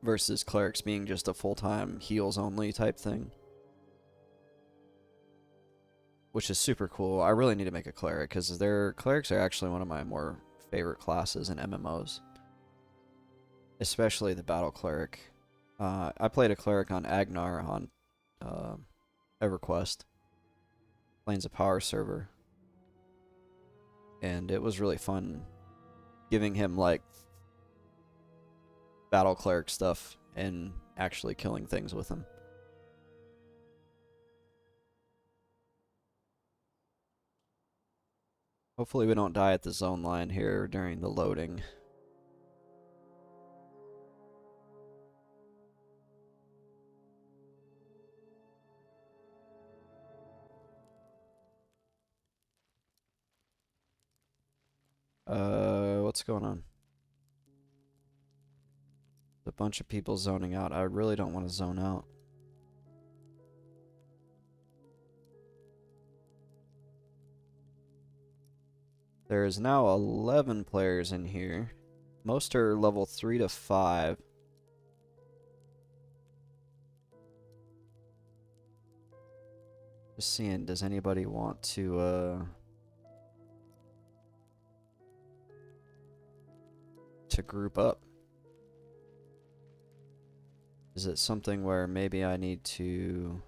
versus clerics being just a full-time heals only type thing, which is super cool. I really need to make a cleric because clerics are actually one of my more favorite classes in MMOs, especially the battle cleric. I played a cleric on Agnar on EverQuest, Plains of Power server. and it was really fun giving him like battle cleric stuff and actually killing things with him. Hopefully we don't die at the zone line here during the loading. What's going on? A bunch of people zoning out. I really don't want to zone out. There is now 11 players in here. Most are level 3 to 5. Just seeing, does anybody want to group up? Is it something where maybe I need to...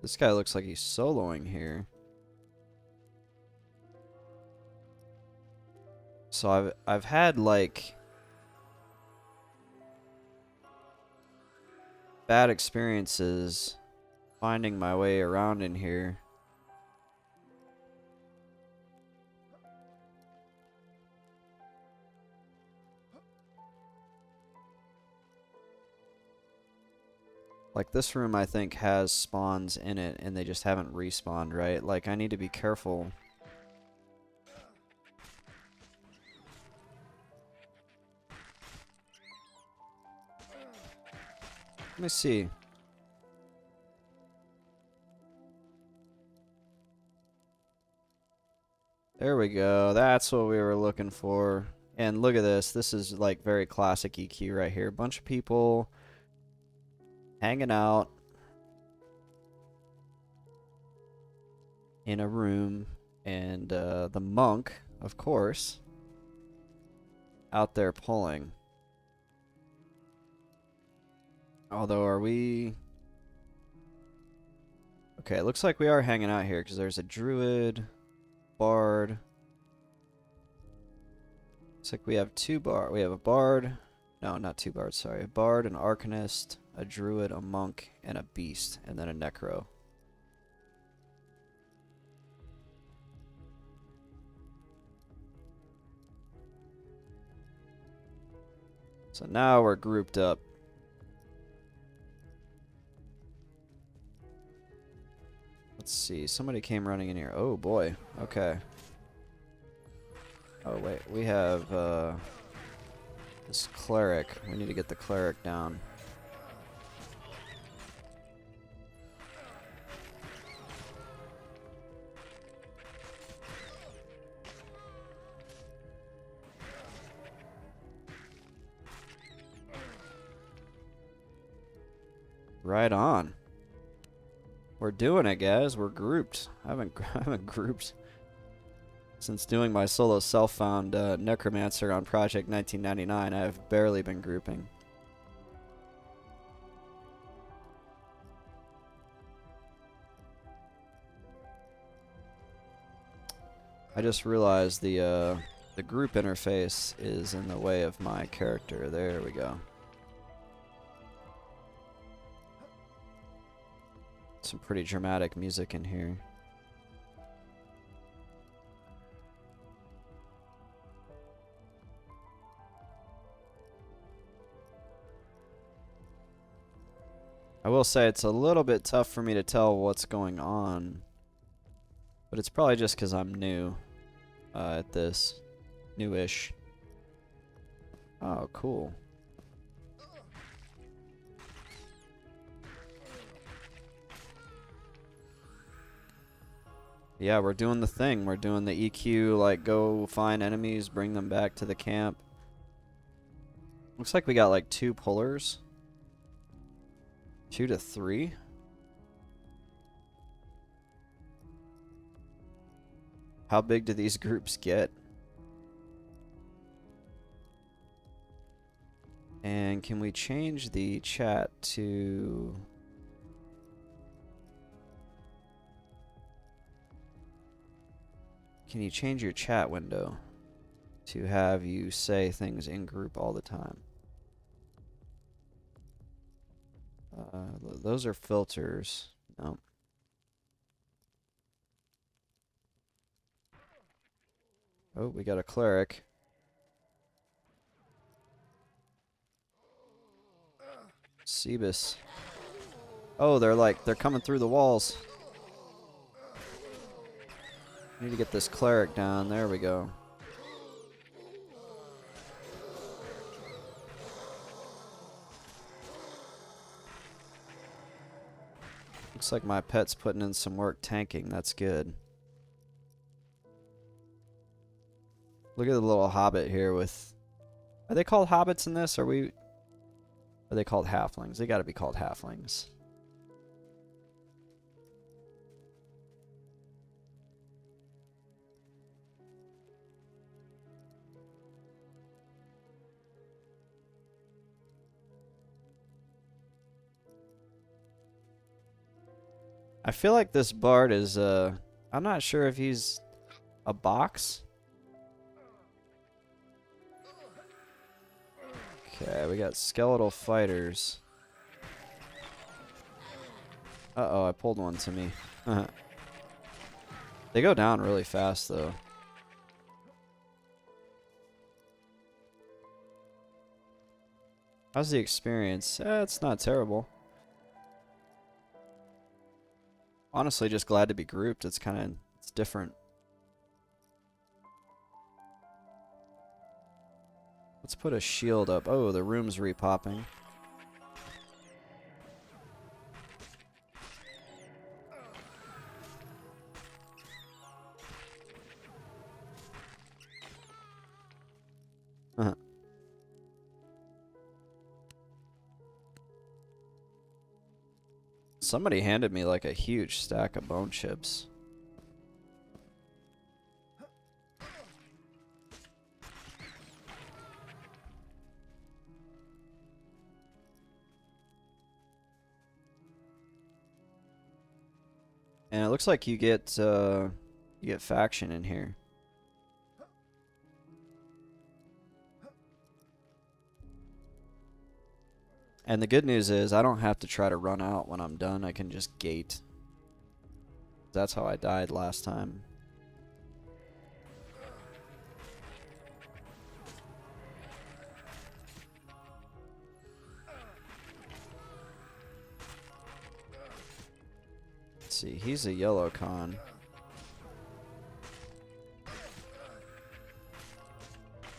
This guy looks like he's soloing here. So I've had like bad experiences finding my way around in here. Like this room I think has spawns in it and they just haven't respawned, right? Like I need to be careful. Let me see. There we go. That's what we were looking for. And look at this. This is like very classic EQ right here. Bunch of people hanging out in a room, and the monk, of course, out there pulling. Although, are we... Okay, it looks like we are hanging out here because there's a druid, bard. Looks like we have we have a bard. No, not two bards, sorry. A bard, an arcanist, a druid, a monk, and a beast, and then a necro. So now we're grouped up. Let's see, somebody came running in here. Oh boy, okay. Oh wait, we have this cleric. We need to get the cleric down. Right on. We're doing it, guys. We're grouped. I haven't grouped since doing my solo self-found necromancer on Project 1999. I've barely been grouping. I just realized the group interface is in the way of my character. There we go. Some pretty dramatic music in here. I will say it's a little bit tough for me to tell what's going on, but it's probably just because I'm new at this. Newish. Oh, cool. Yeah, we're doing the thing. We're doing the EQ, like, go find enemies, bring them back to the camp. Looks like we got, like, 2 pullers. 2 to 3. How big do these groups get? And can we change the chat to... Can you change your chat window to have you say things in group all the time? Those are filters. No. Oh, we got a cleric. Sebus. Oh, they're coming through the walls. Need to get this cleric down. There we go. Looks like my pet's putting in some work tanking. That's good. Look at the little hobbit here with... Are they called hobbits in this? Are they called halflings? They gotta be called halflings. I feel like this bard is, I'm not sure if he's a box. Okay, we got skeletal fighters. Uh-oh, I pulled one to me. They go down really fast, though. How's the experience? It's not terrible. Honestly, just glad to be grouped. It's different. Let's put a shield up. Oh, the room's repopping. Somebody handed me like a huge stack of bone chips. And it looks like you get faction in here. And the good news is I don't have to try to run out when I'm done. I can just gate. That's how I died last time. Let's see, he's a yellow con.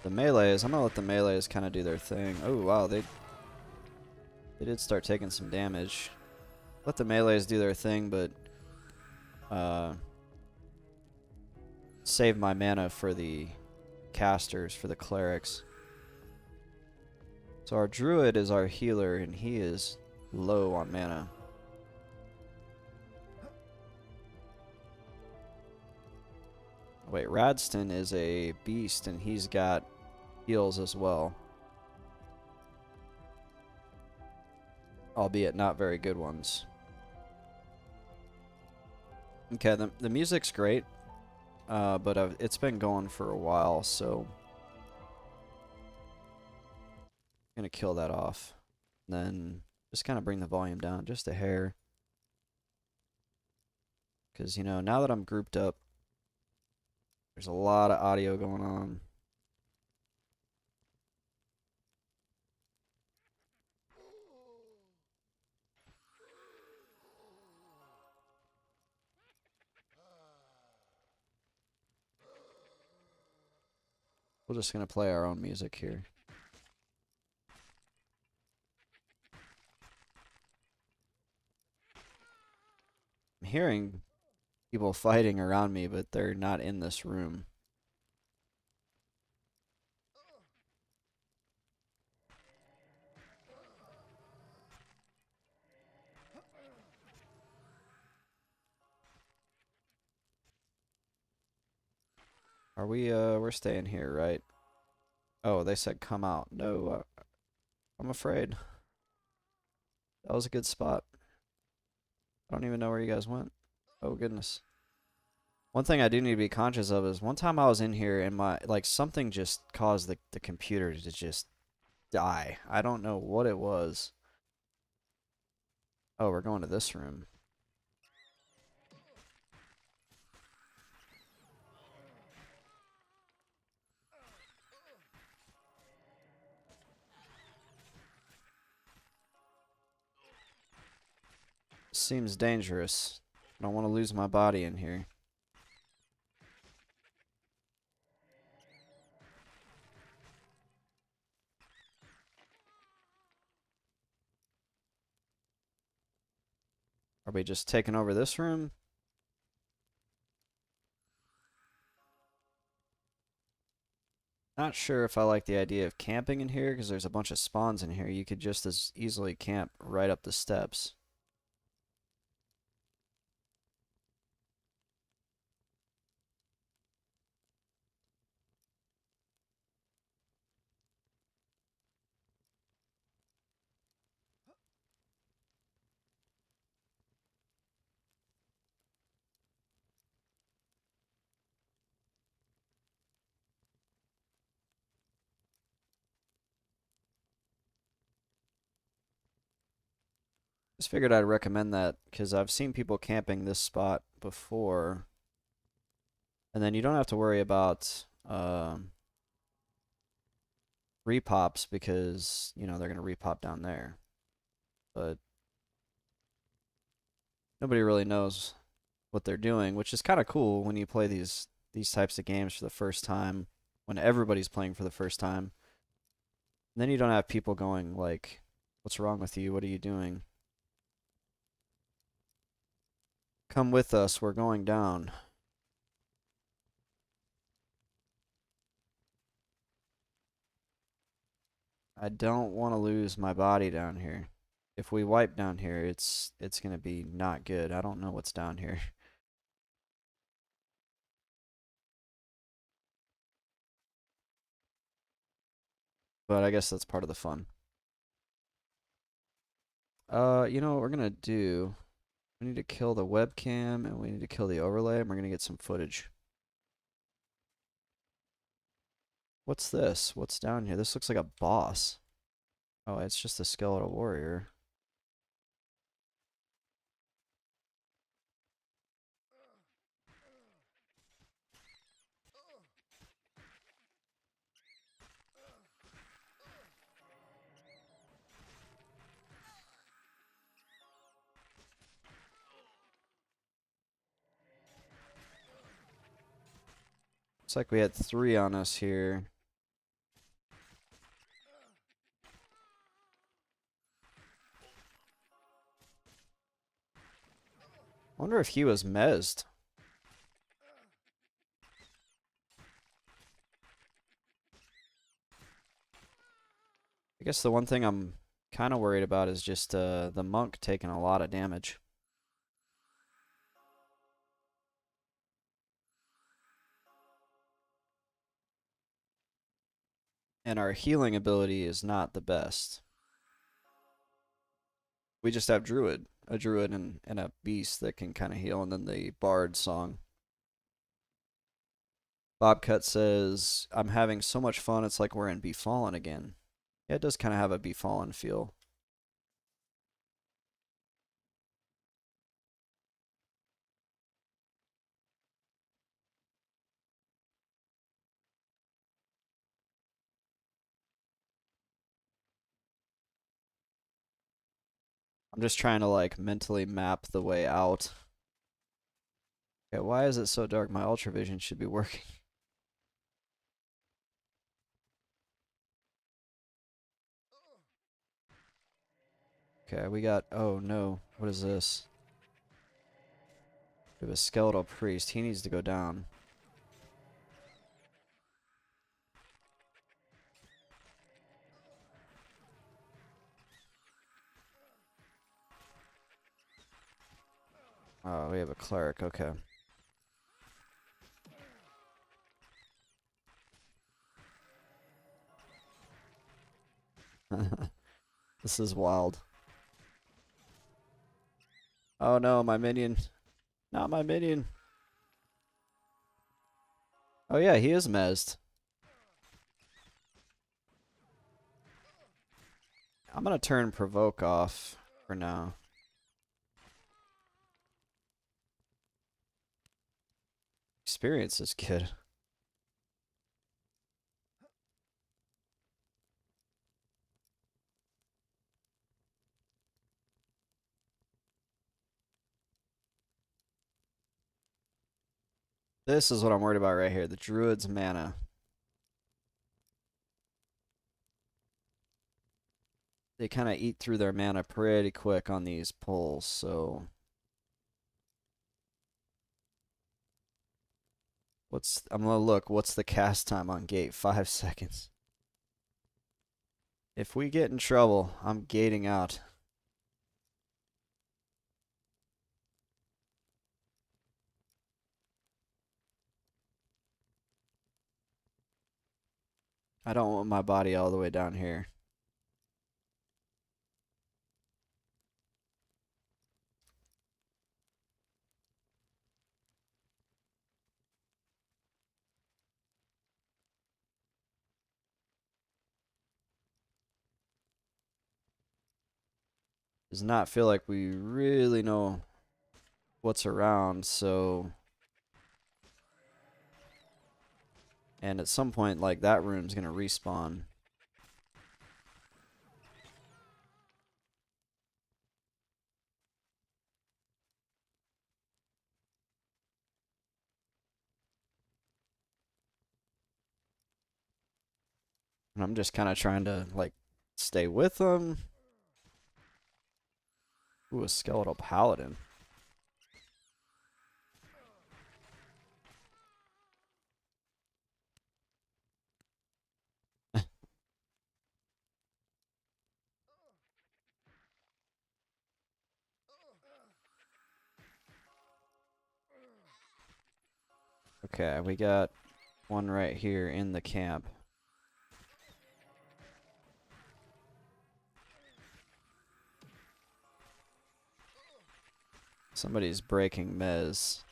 The melees, I'm gonna let the melees kind of do their thing. Oh wow, they did start taking some damage. Let the melees do their thing, but save my mana for the casters, for the clerics. So our druid is our healer, and he is low on mana. Wait, Radston is a beast, and he's got heals as well. Albeit not very good ones. Okay, the music's great, but it's been going for a while, so I'm gonna kill that off. And then just kind of bring the volume down just a hair. Because, you know, now that I'm grouped up, there's a lot of audio going on. We're just going to play our own music here. I'm hearing people fighting around me, but they're not in this room. Are we, we're staying here, right? Oh, they said come out. No, I'm afraid. That was a good spot. I don't even know where you guys went. Oh, goodness. One thing I do need to be conscious of is one time I was in here and my like something just caused the computer to just die. I don't know what it was. Oh, we're going to this room. Seems dangerous. I don't want to lose my body in here. Are we just taking over this room? Not sure if I like the idea of camping in here because there's a bunch of spawns in here. You could just as easily camp right up the steps. Just figured I'd recommend that because I've seen people camping this spot before. And then you don't have to worry about repops because, you know, they're going to repop down there. But nobody really knows what they're doing, which is kind of cool when you play these types of games for the first time, when everybody's playing for the first time. And then you don't have people going like, "What's wrong with you? What are you doing? Come with us. We're going down." I don't want to lose my body down here. If we wipe down here, it's going to be not good. I don't know what's down here. But I guess that's part of the fun. You know what we're gonna do? We need to kill the webcam and we need to kill the overlay and we're gonna get some footage. What's this? What's down here? This looks like a boss. Oh, it's just a skeletal warrior. Looks like we had 3 on us here. Wonder if he was mezzed. I guess the one thing I'm kind of worried about is just the monk taking a lot of damage. And our healing ability is not the best. We just have druid, a druid and a beast that can kind of heal, and then the bard song. Bobcut says, "I'm having so much fun, it's like we're in Befallen again." Yeah, it does kind of have a Befallen feel. I'm just trying to like mentally map the way out. Okay, why is it so dark? My ultra vision should be working. Okay, we got, oh no, what is this? We have a skeletal priest. He needs to go down. Oh, we have a cleric. Okay. This is wild. Oh no, my minion. Not my minion. Oh yeah, he is mezzed. I'm gonna turn provoke off for now. Experience is good. This is what I'm worried about right here. The druid's mana. They kind of eat through their mana pretty quick on these pulls, so I'm gonna look, what's the cast time on gate? 5 seconds. If we get in trouble, I'm gating out. I don't want my body all the way down here. Does not feel like we really know what's around, so... And at some point, like, that room's gonna respawn. And I'm just kind of trying to, like, stay with them. Ooh, a skeletal paladin. Okay, we got one right here in the camp. Somebody's breaking mez.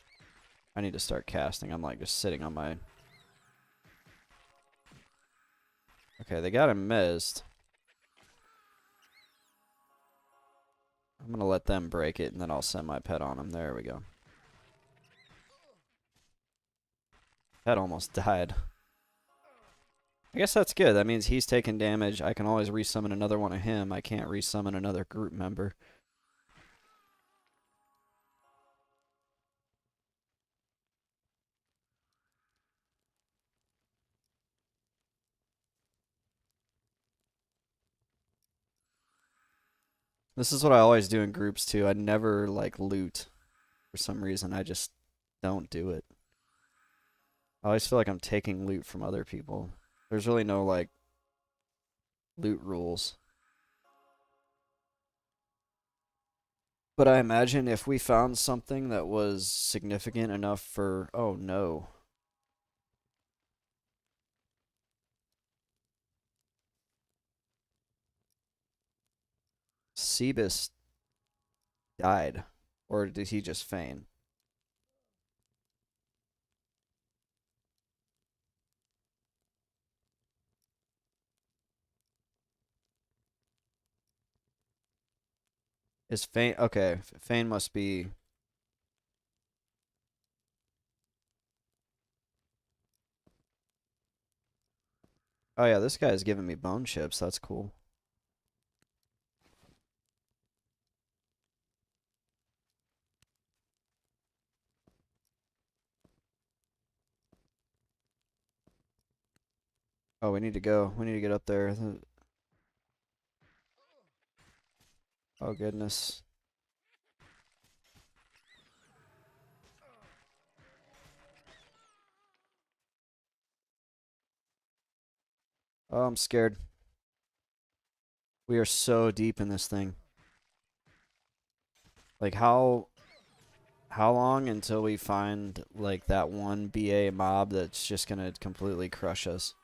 I need to start casting. I'm like just sitting on my... Okay, they got him mezzed. I'm gonna let them break it and then I'll send my pet on him. There we go. Pet almost died. I guess that's good. That means he's taking damage. I can always resummon another one of him. I can't resummon another group member. This is what I always do in groups too. I never like loot. For some reason, I just don't do it. I always feel like I'm taking loot from other people. There's really no like loot rules. But I imagine if we found something that was significant enough for... Oh no. Sebus died. Or did he just feign? Is feign... Okay, feign must be... Oh yeah, this guy's giving me bone chips. That's cool. Oh, we need to go. We need to get up there. Oh goodness. Oh, I'm scared. We are so deep in this thing. Like how long until we find like that one BA mob that's just gonna completely crush us?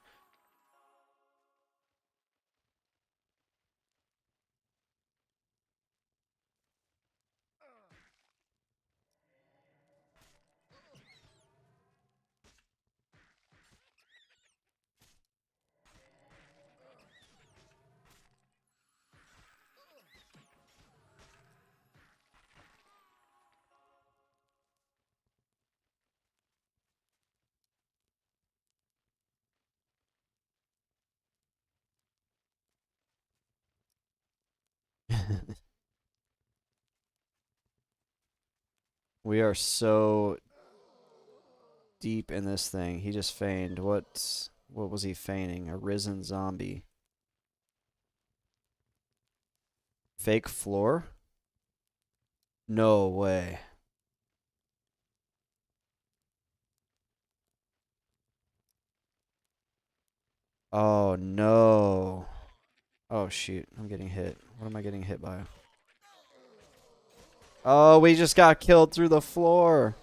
We are so deep in this thing. He just feigned. What was he feigning? A risen zombie. Fake floor? No way. Oh no. Oh shoot, I'm getting hit. What am I getting hit by? Oh, we just got killed through the floor.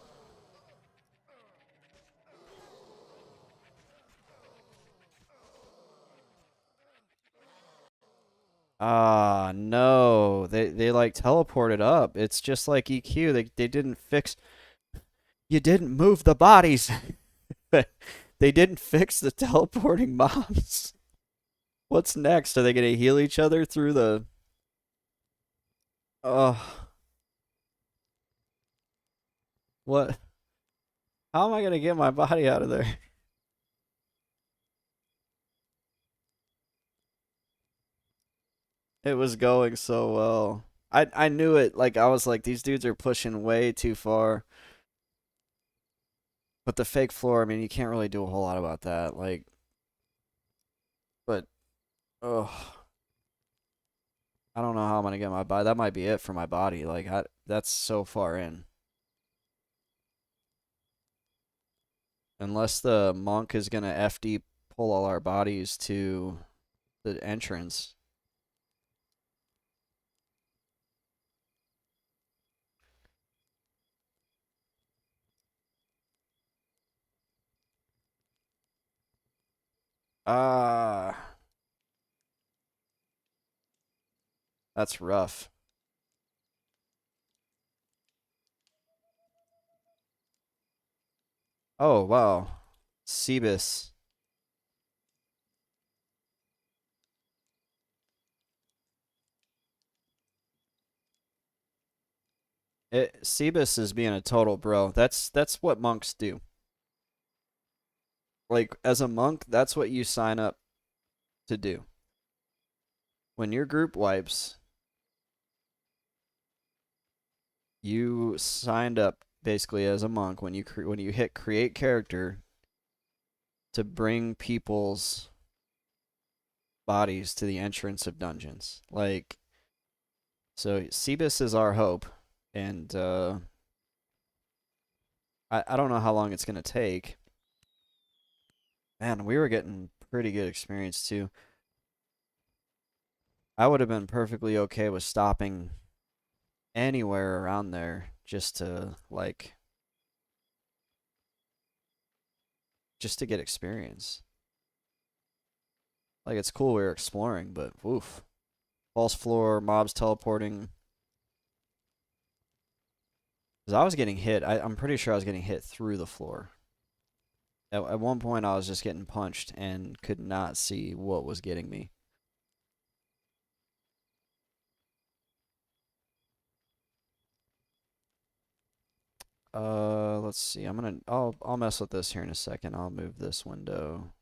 Ah, no. They like teleported up. It's just like EQ. They didn't fix. You didn't move the bodies. They didn't fix the teleporting mobs. What's next? Are they gonna heal each other through the? Oh, what? How am I gonna get my body out of there? It was going so well. I knew it. Like I was like, these dudes are pushing way too far. But the fake floor, I mean, you can't really do a whole lot about that. Like, but oh, I don't know how I'm gonna get my body. That might be it for my body. Like, that's so far in. Unless the monk is gonna FD pull all our bodies to the entrance. Ah, that's rough. Oh wow, Cebus. Cebus is being a total bro. That's what monks do. Like as a monk, that's what you sign up to do. When your group wipes, you signed up basically as a monk when you hit create character to bring people's bodies to the entrance of dungeons. Like so Cebus is our hope and I don't know how long it's gonna take. Man, we were getting pretty good experience too. I would have been perfectly okay with stopping anywhere around there just to get experience. Like it's cool we were exploring, but oof. False floor, mobs teleporting. Because I was getting hit. I'm pretty sure I was getting hit through the floor. At one point, I was just getting punched and could not see what was getting me. Let's see. I'll mess with this here in a second. I'll move this window.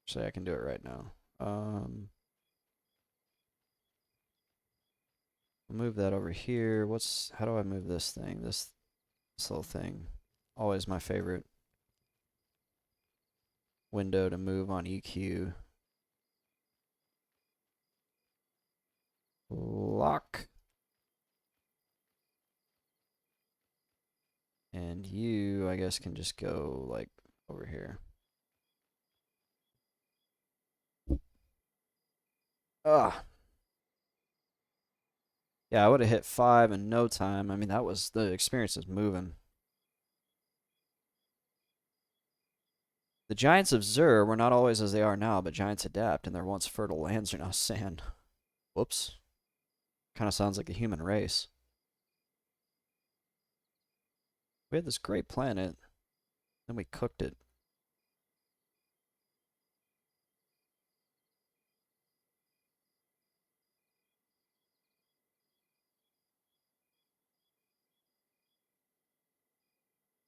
Actually, I can do it right now. I'll move that over here. How do I move this thing? This little thing. Always my favorite window to move on EQ. Lock. And you, I guess, can just go like over here. Ah. Yeah, I would have hit 5 in no time. I mean, the experience is moving. The giants of Zur were not always as they are now, but giants adapt, and their once fertile lands are now sand. Whoops. Kind of sounds like the human race. We had this great planet, then we cooked it.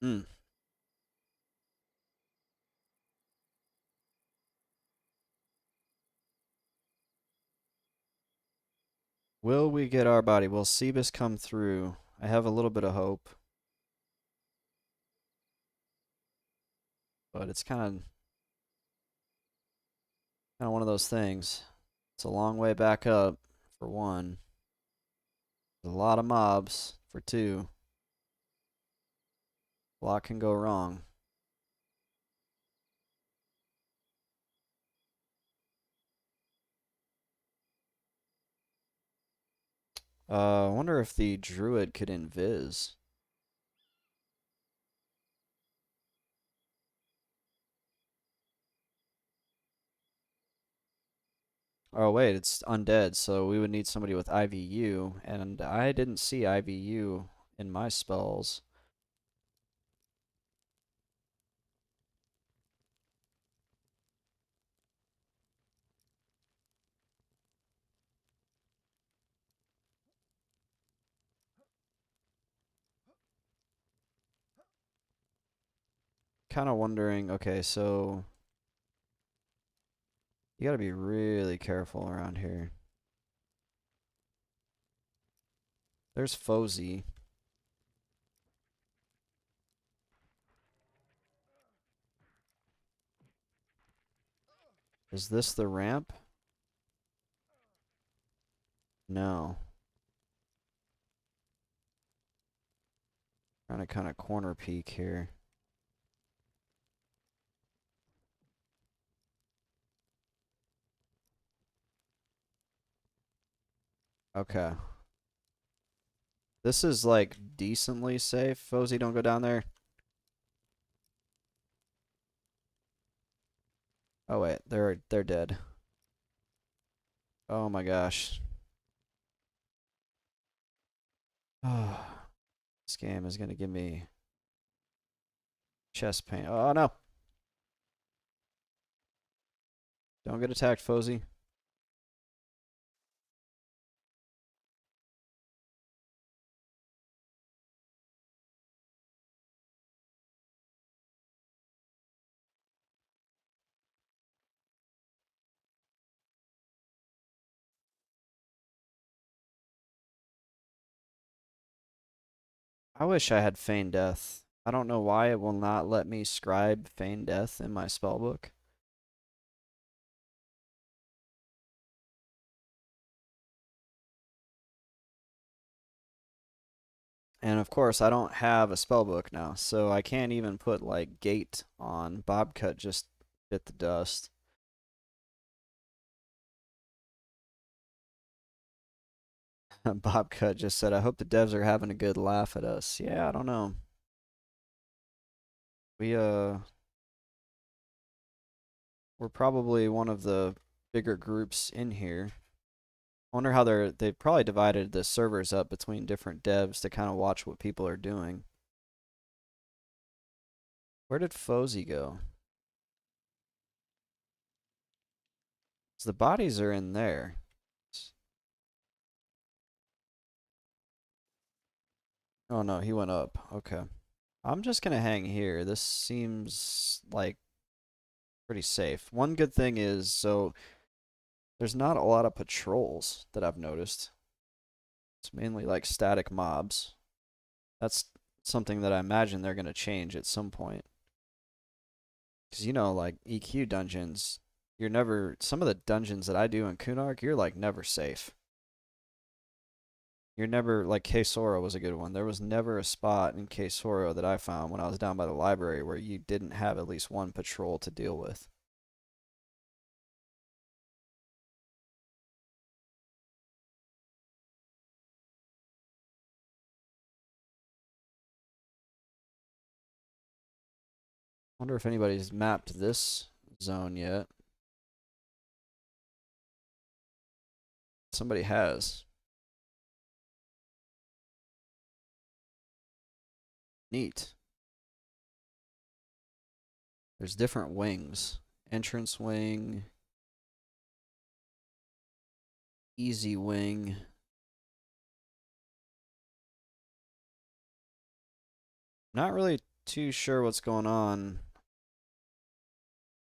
Hmm. Will we get our body? Will Cebus come through? I have a little bit of hope, but it's kind of one of those things. It's a long way back up, for one. There's a lot of mobs, for two. A lot can go wrong. I wonder if the druid could invis. Oh wait, it's undead, so we would need somebody with IVU, and I didn't see IVU in my spells. Kind of wondering, okay, so you gotta be really careful around here. There's Fozy. Is this the ramp? No. Trying to kind of corner peek here. Okay. This is like decently safe. Fozy, don't go down there. Oh wait, they're dead. Oh my gosh. Oh, this game is gonna give me chest pain. Oh no. Don't get attacked, Fozy. I wish I had Feign Death. I don't know why it will not let me scribe Feign Death in my spellbook. And of course, I don't have a spellbook now, so I can't even put like Gate on. Bobcut just bit the dust. Bobcut just said, I hope the devs are having a good laugh at us. Yeah, I don't know. We we're probably one of the bigger groups in here. I wonder how they've probably divided the servers up between different devs to kind of watch what people are doing. Where did Fozy go? So the bodies are in there. Oh no, he went up. Okay. I'm just gonna hang here. This seems like pretty safe. One good thing is, so there's not a lot of patrols that I've noticed. It's mainly like static mobs. That's something that I imagine they're gonna change at some point. Because you know, like EQ dungeons, you're never. Some of the dungeons that I do in Kunark, you're like never safe. You're never like Kesoro was a good one. There was never a spot in Kesoro that I found when I was down by the library where you didn't have at least one patrol to deal with. Wonder if anybody's mapped this zone yet. Somebody has. Neat. There's different wings. Entrance wing, easy wing. Not really too sure what's going on.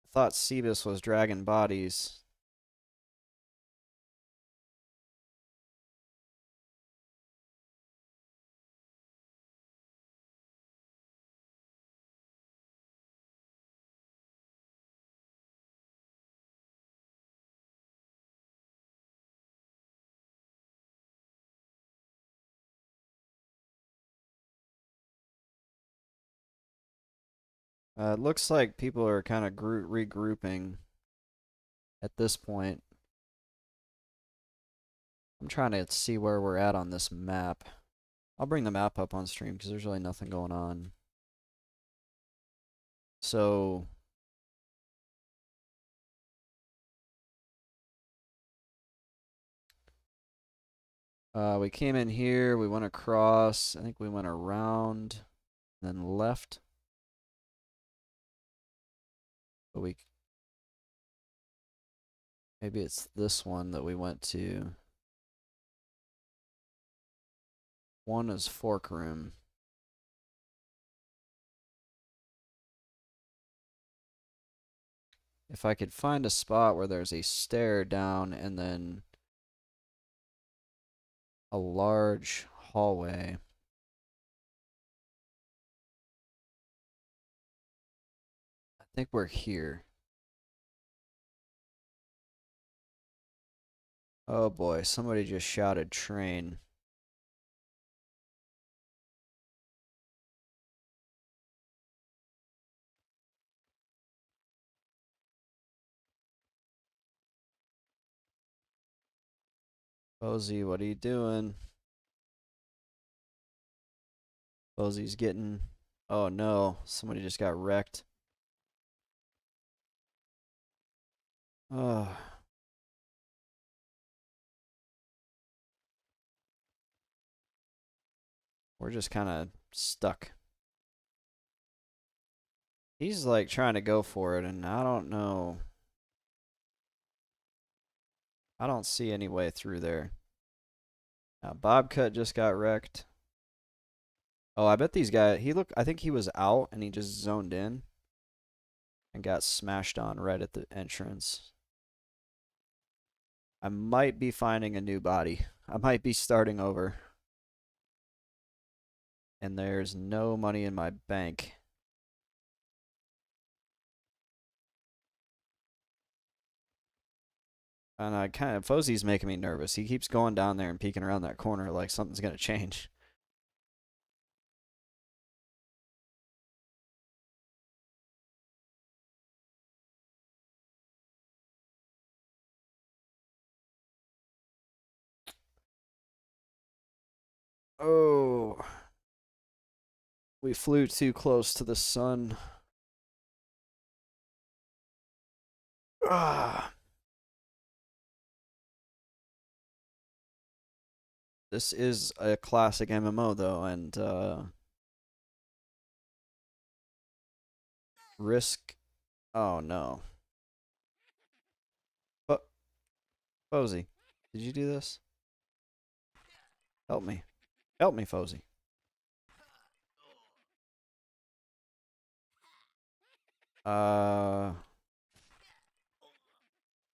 I thought Cebus was dragging bodies. It looks like people are kind of regrouping at this point. I'm trying to see where we're at on this map. I'll bring the map up on stream because there's really nothing going on. So we came in here, we went across, I think we went around, then left. But maybe it's this one that we went to. One is Fork Room. If I could find a spot where there's a stair down and then a large hallway. I think we're here. Oh boy, somebody just shouted train. Bozy, what are you doing? Bozy's getting... Oh no, somebody just got wrecked. Oh, we're just kind of stuck. He's like trying to go for it, and I don't know. I don't see any way through there. Now, Bobcut just got wrecked. Oh, I bet these guys... I think he was out, and he just zoned in and got smashed on right at the entrance. I might be finding a new body. I might be starting over. And there's no money in my bank. And I kind of... Fozzy's making me nervous. He keeps going down there and peeking around that corner like something's going to change. Oh... We flew too close to the sun. Ah. This is a classic MMO though, and risk. Oh no, but Fozy, did you do this? Help me, help me, Fozy. I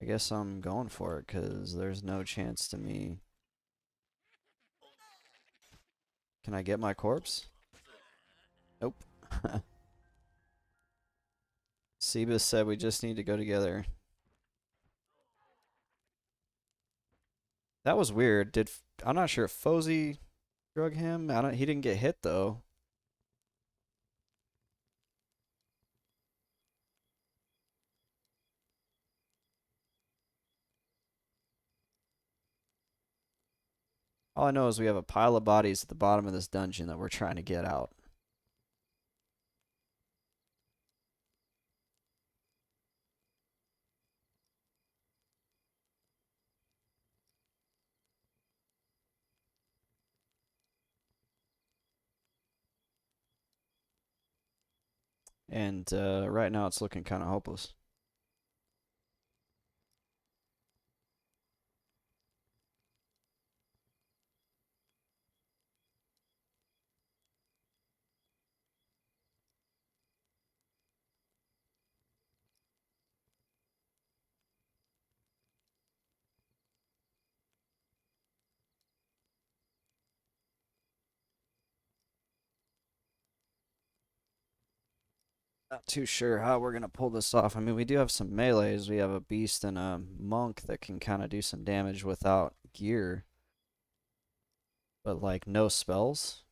guess I'm going for it because there's no chance to me. Can I get my corpse? Nope. Sebas said we just need to go together. That was weird. I'm not sure if Fozy drug him. I don't. He didn't get hit though. All I know is we have a pile of bodies at the bottom of this dungeon that we're trying to get out. And right now it's looking kind of hopeless. Not too sure how we're gonna pull this off. I mean, we do have some melees. We have a beast and a monk that can kind of do some damage without gear, but like no spells.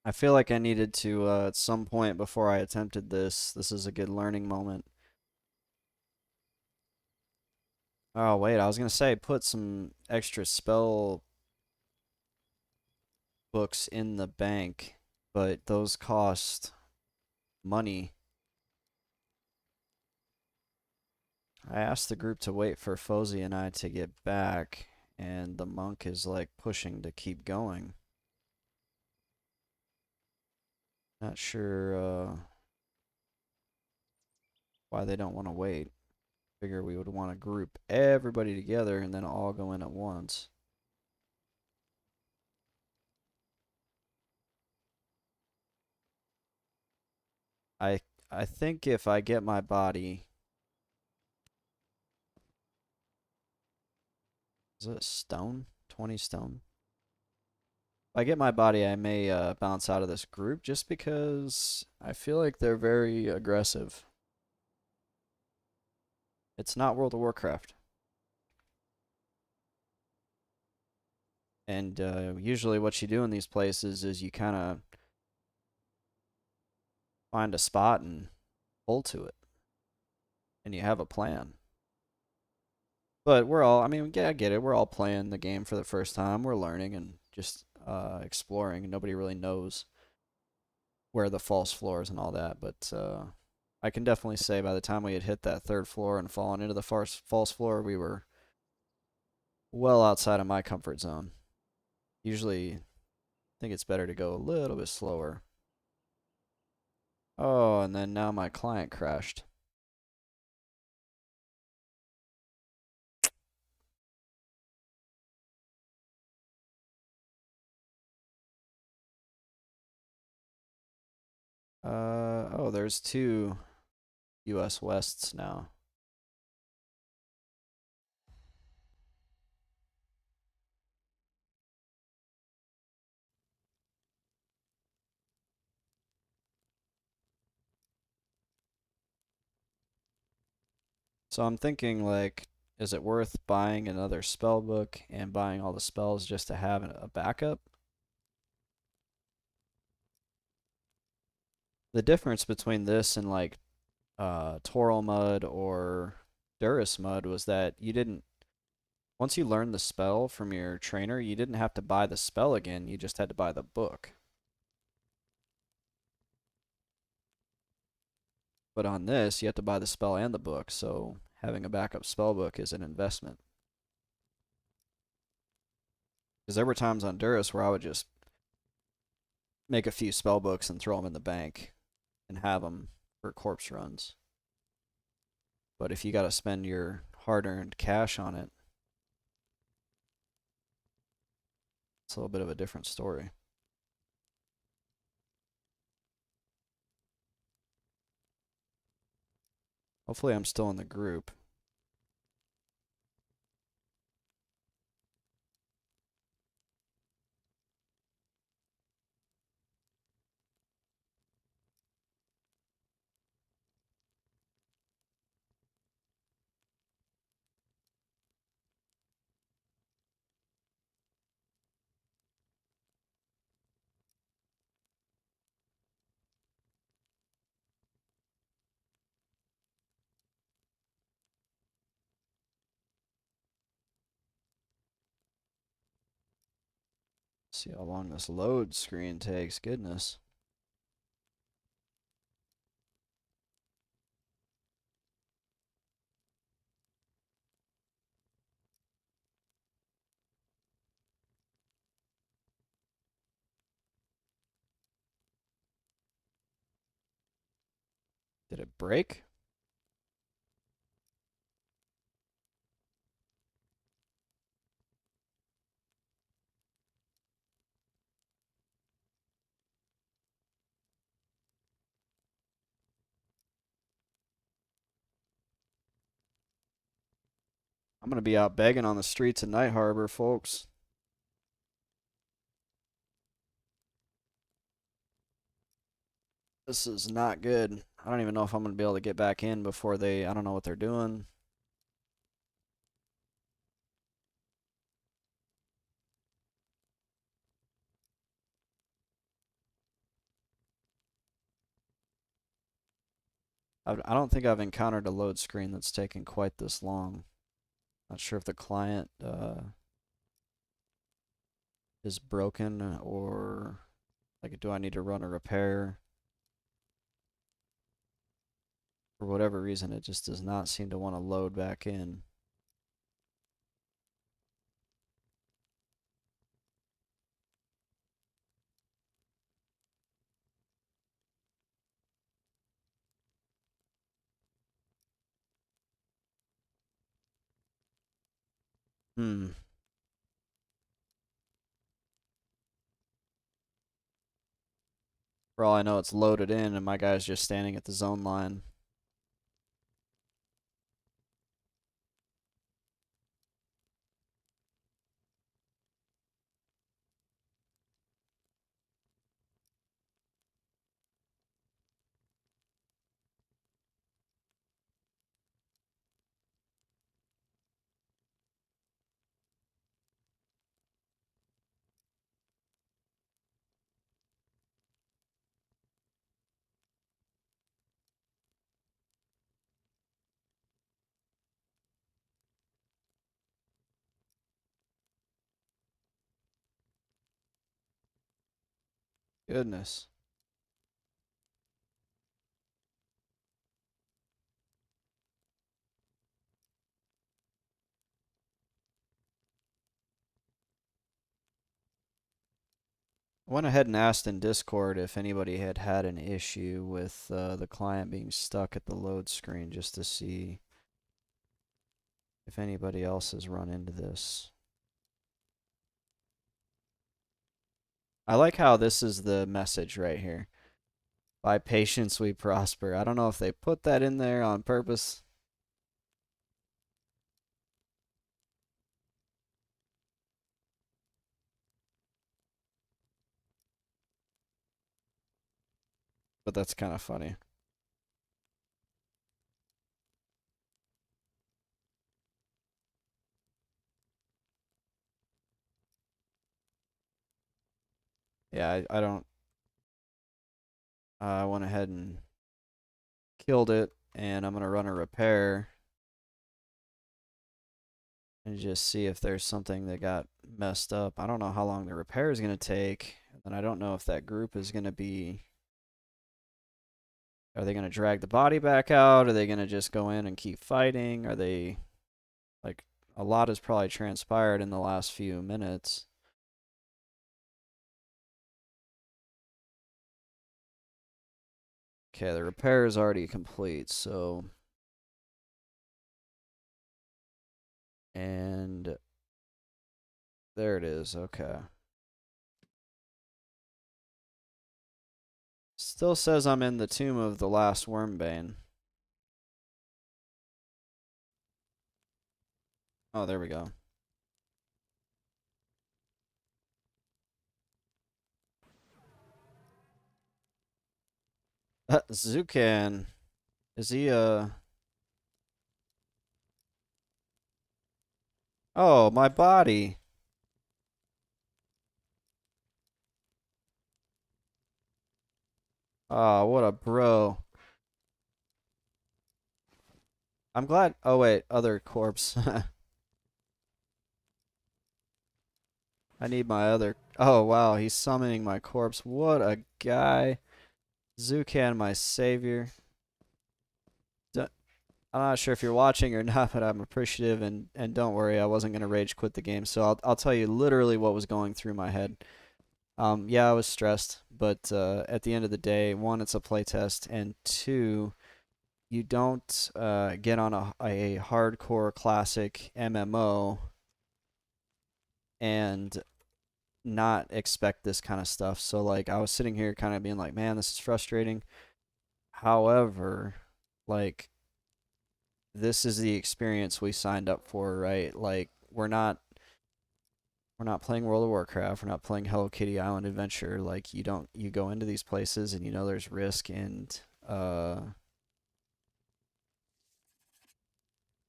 I feel like I needed to, at some point before I attempted this, this is a good learning moment. Oh, wait, I was gonna say put some extra spell books in the bank, but those cost money. I asked the group to wait for Fozy and I to get back, and the monk is like pushing to keep going. Not sure why they don't want to wait. Figure we would want to group everybody together and then all go in at once. I I think if I get my body, is it stone? 20 stone? If I get my body, I may bounce out of this group just because I feel like they're very aggressive. It's not World of Warcraft. And usually what you do in these places is you kind of find a spot and hold to it. And you have a plan. But we're all, I mean, yeah, I get it. We're all playing the game for the first time. We're learning and just exploring. Nobody really knows where the false floors and all that. But I can definitely say by the time we had hit that third floor and fallen into the false floor, we were well outside of my comfort zone. Usually, I think it's better to go a little bit slower. Oh, and then now my client crashed. Oh, there's two US Wests now. So I'm thinking, like, is it worth buying another spell book and buying all the spells just to have a backup? The difference between this and like Toral Mud or Durus Mud was that you didn't, once you learned the spell from your trainer, you didn't have to buy the spell again, you just had to buy the book. But on this, you have to buy the spell and the book, so having a backup spell book is an investment. Because there were times on Durus where I would just make a few spell books and throw them in the bank and have them for corpse runs. But if you got to spend your hard earned cash on it, it's a little bit of a different story. Hopefully, I'm still in the group. See how long this load screen takes. Goodness. Did it break? I'm going to be out begging on the streets of Night Harbor, folks. This is not good. I don't even know if I'm going to be able to get back in before they. I don't know what they're doing. I don't think I've encountered a load screen that's taken quite this long. Not sure if the client is broken or like do I need to run a repair? For whatever reason, it just does not seem to want to load back in. Hmm. For all I know, it's loaded in and my guy's just standing at the zone line. Goodness. I went ahead and asked in Discord if anybody had had an issue with the client being stuck at the load screen just to see if anybody else has run into this. I like how this is the message right here. By patience we prosper. I don't know if they put that in there on purpose. But that's kind of funny. Yeah, I don't. I went ahead and killed it, and I'm gonna run a repair and just see if there's something that got messed up. I don't know how long the repair is gonna take, and I don't know if that group is gonna be. Are they gonna drag the body back out? Are they gonna just go in and keep fighting? Are they like a lot has probably transpired in the last few minutes. Okay, the repair is already complete, so and there it is. Okay. Still says I'm in the tomb of the last Wyrmsbane. Oh, there we go. Zukan. Is he Oh, my body. Oh, what a bro. I'm glad. Oh wait, other corpse. I need my other. Oh wow, he's summoning my corpse. What a guy. Zukan, my savior. I'm not sure if you're watching or not, but I'm appreciative and don't worry, I wasn't gonna rage quit the game. So I'll tell you literally what was going through my head. Yeah, I was stressed, but at the end of the day, one, it's a playtest, and two, you don't get on a hardcore classic MMO and not expect this kind of stuff. So like I was sitting here kind of being like, man, this is frustrating. However, like this is the experience we signed up for, right? Like we're not playing World of Warcraft, we're not playing Hello Kitty Island Adventure. Like you go into these places and you know there's risk and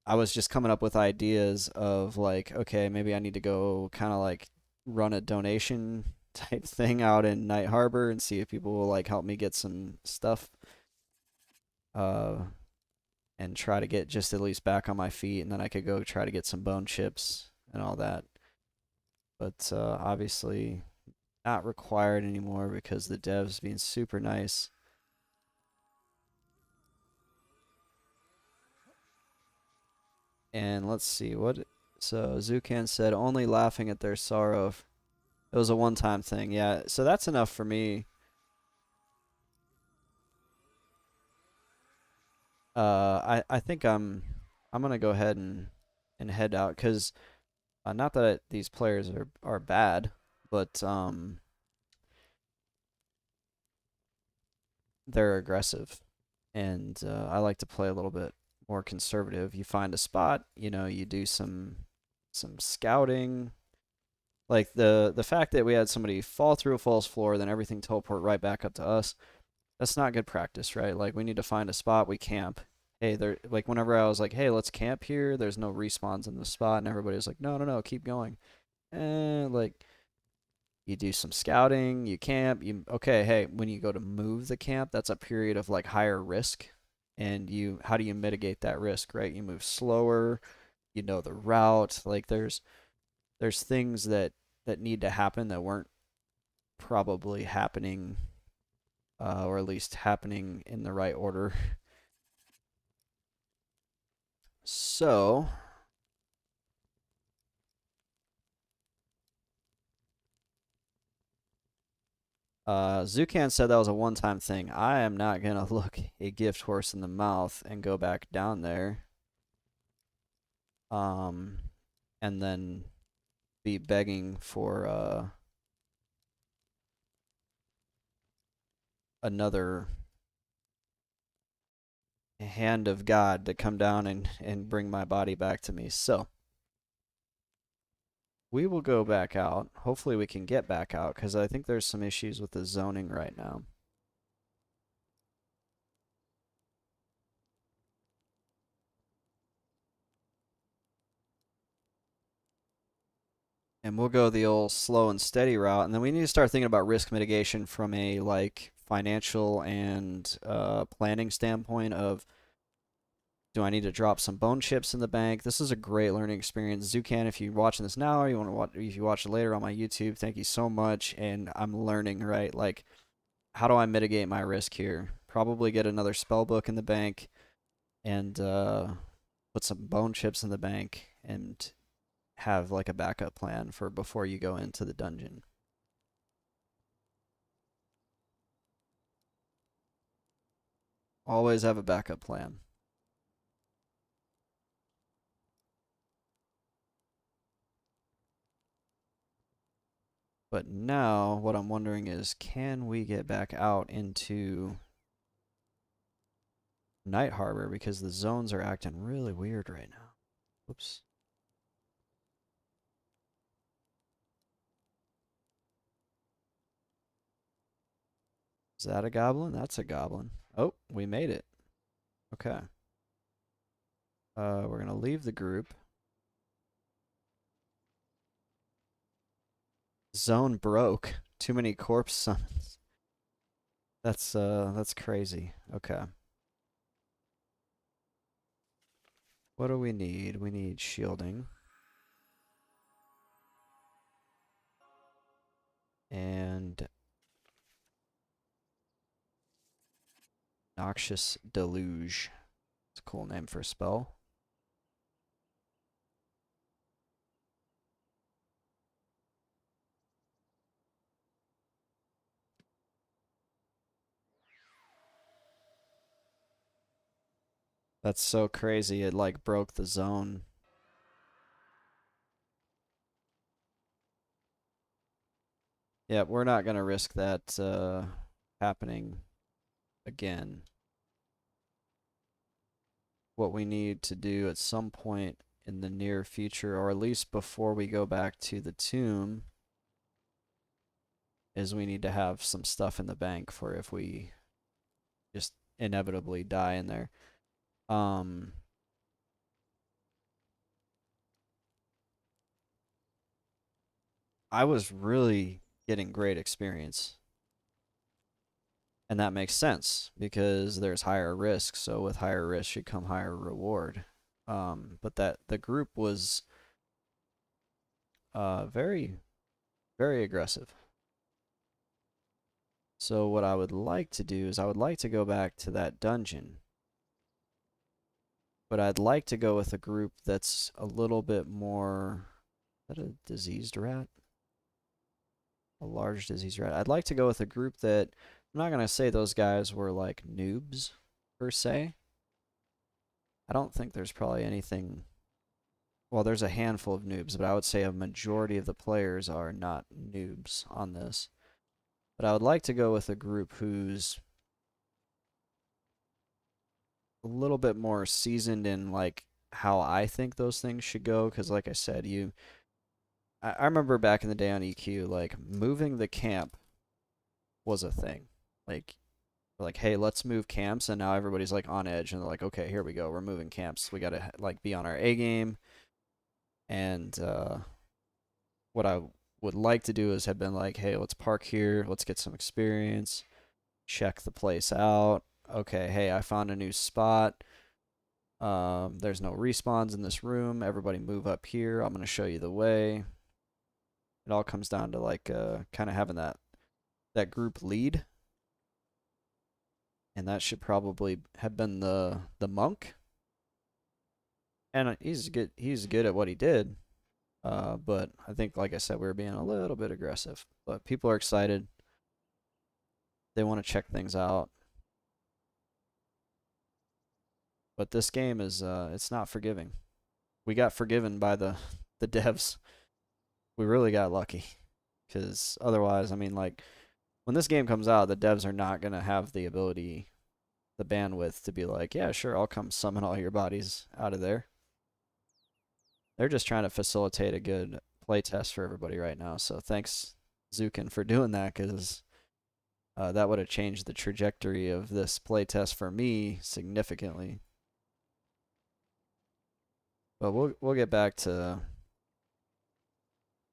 I was just coming up with ideas of like, okay, maybe I need to go kind of like run a donation type thing out in Night Harbor and see if people will like help me get some stuff. uh, and try to get just at least back on my feet, and then I could go try to get some bone chips and all that. But obviously not required anymore because the devs being super nice. And let's see what. So Zukan said only laughing at their sorrow. It was a one-time thing. Yeah, so that's enough for me. I think I'm gonna go ahead and head out because not that these players are bad, but they're aggressive, and I like to play a little bit more conservative. You find a spot, you do some scouting. Like the fact that we had somebody fall through a false floor, then everything teleport right back up to us. That's not good practice, right? Like we need to find a spot, we camp. Hey, there like whenever I was like, "Hey, let's camp here." There's no respawns in the spot, and everybody was like, "No, no, no, keep going." Like you do some scouting, you camp, you okay, hey, when you go to move the camp, that's a period of like higher risk. And you how do you mitigate that risk, right? You move slower, you know the route. Like there's things that need to happen that weren't probably happening or at least happening in the right order. So, Zukan said that was a one-time thing. I am not gonna look a gift horse in the mouth and go back down there, um, and then be begging for another hand of God to come down and bring my body back to me. So we will go back out. Hopefully, we can get back out because I think there's some issues with the zoning right now. And we'll go the old slow and steady route, and then we need to start thinking about risk mitigation from a like financial and planning standpoint of do I need to drop some bone chips in the bank? This is a great learning experience. Zucan, if you're watching this now or you want to watch, if you watch it later on my YouTube, thank you so much. And I'm learning, right? Like, how do I mitigate my risk here? Probably get another spell book in the bank and put some bone chips in the bank and have like a backup plan for before you go into the dungeon. Always have a backup plan. But now, what I'm wondering is, can we get back out into Night Harbor because the zones are acting really weird right now. Oops. Is that a goblin? That's a goblin. Oh, we made it. Okay. We're gonna leave the group. Zone broke. Too many corpse summons. That's crazy. Okay. What do we need? We need shielding. And Noxious Deluge. It's a cool name for a spell. That's so crazy. It like broke the zone. Yeah, we're not gonna risk that happening again. What we need to do at some point in the near future, or at least before we go back to the tomb, is we need to have some stuff in the bank for if we just inevitably die in there. Um, I was really getting great experience. And that makes sense because there's higher risk, so with higher risk should come higher reward. But that the group was very, very aggressive. So what I would like to do is I would like to go back to that dungeon, but I'd like to go with a group that's a little bit more. Is that a diseased rat? A large diseased rat. I'd like to go with a group that I'm not gonna say those guys were like noobs per se. I don't think there's probably anything. Well, there's a handful of noobs, but I would say a majority of the players are not noobs on this. But I would like to go with a group who's a little bit more seasoned in like how I think those things should go. Because like I said, I remember back in the day on EQ, like moving the camp was a thing. Like hey, let's move camps, and now everybody's like on edge, and they're like, okay, here we go, we're moving camps. We gotta like be on our A game. And what I would like to do is have been like, hey, let's park here, let's get some experience, check the place out. Okay, hey, I found a new spot. There's no respawns in this room. Everybody move up here. I'm gonna show you the way. It all comes down to like kind of having that group lead, and that should probably have been the monk. And he's good. He's good at what he did. But I think, like I said, we were being a little bit aggressive. But people are excited. They want to check things out. But this game is it's not forgiving. We got forgiven by the devs. We really got lucky. Because otherwise, I mean, like, when this game comes out, the devs are not going to have the ability, the bandwidth to be like, yeah, sure, I'll come summon all your bodies out of there. They're just trying to facilitate a good playtest for everybody right now. So thanks, Zukin, for doing that, because that would have changed the trajectory of this playtest for me significantly. But we'll get back to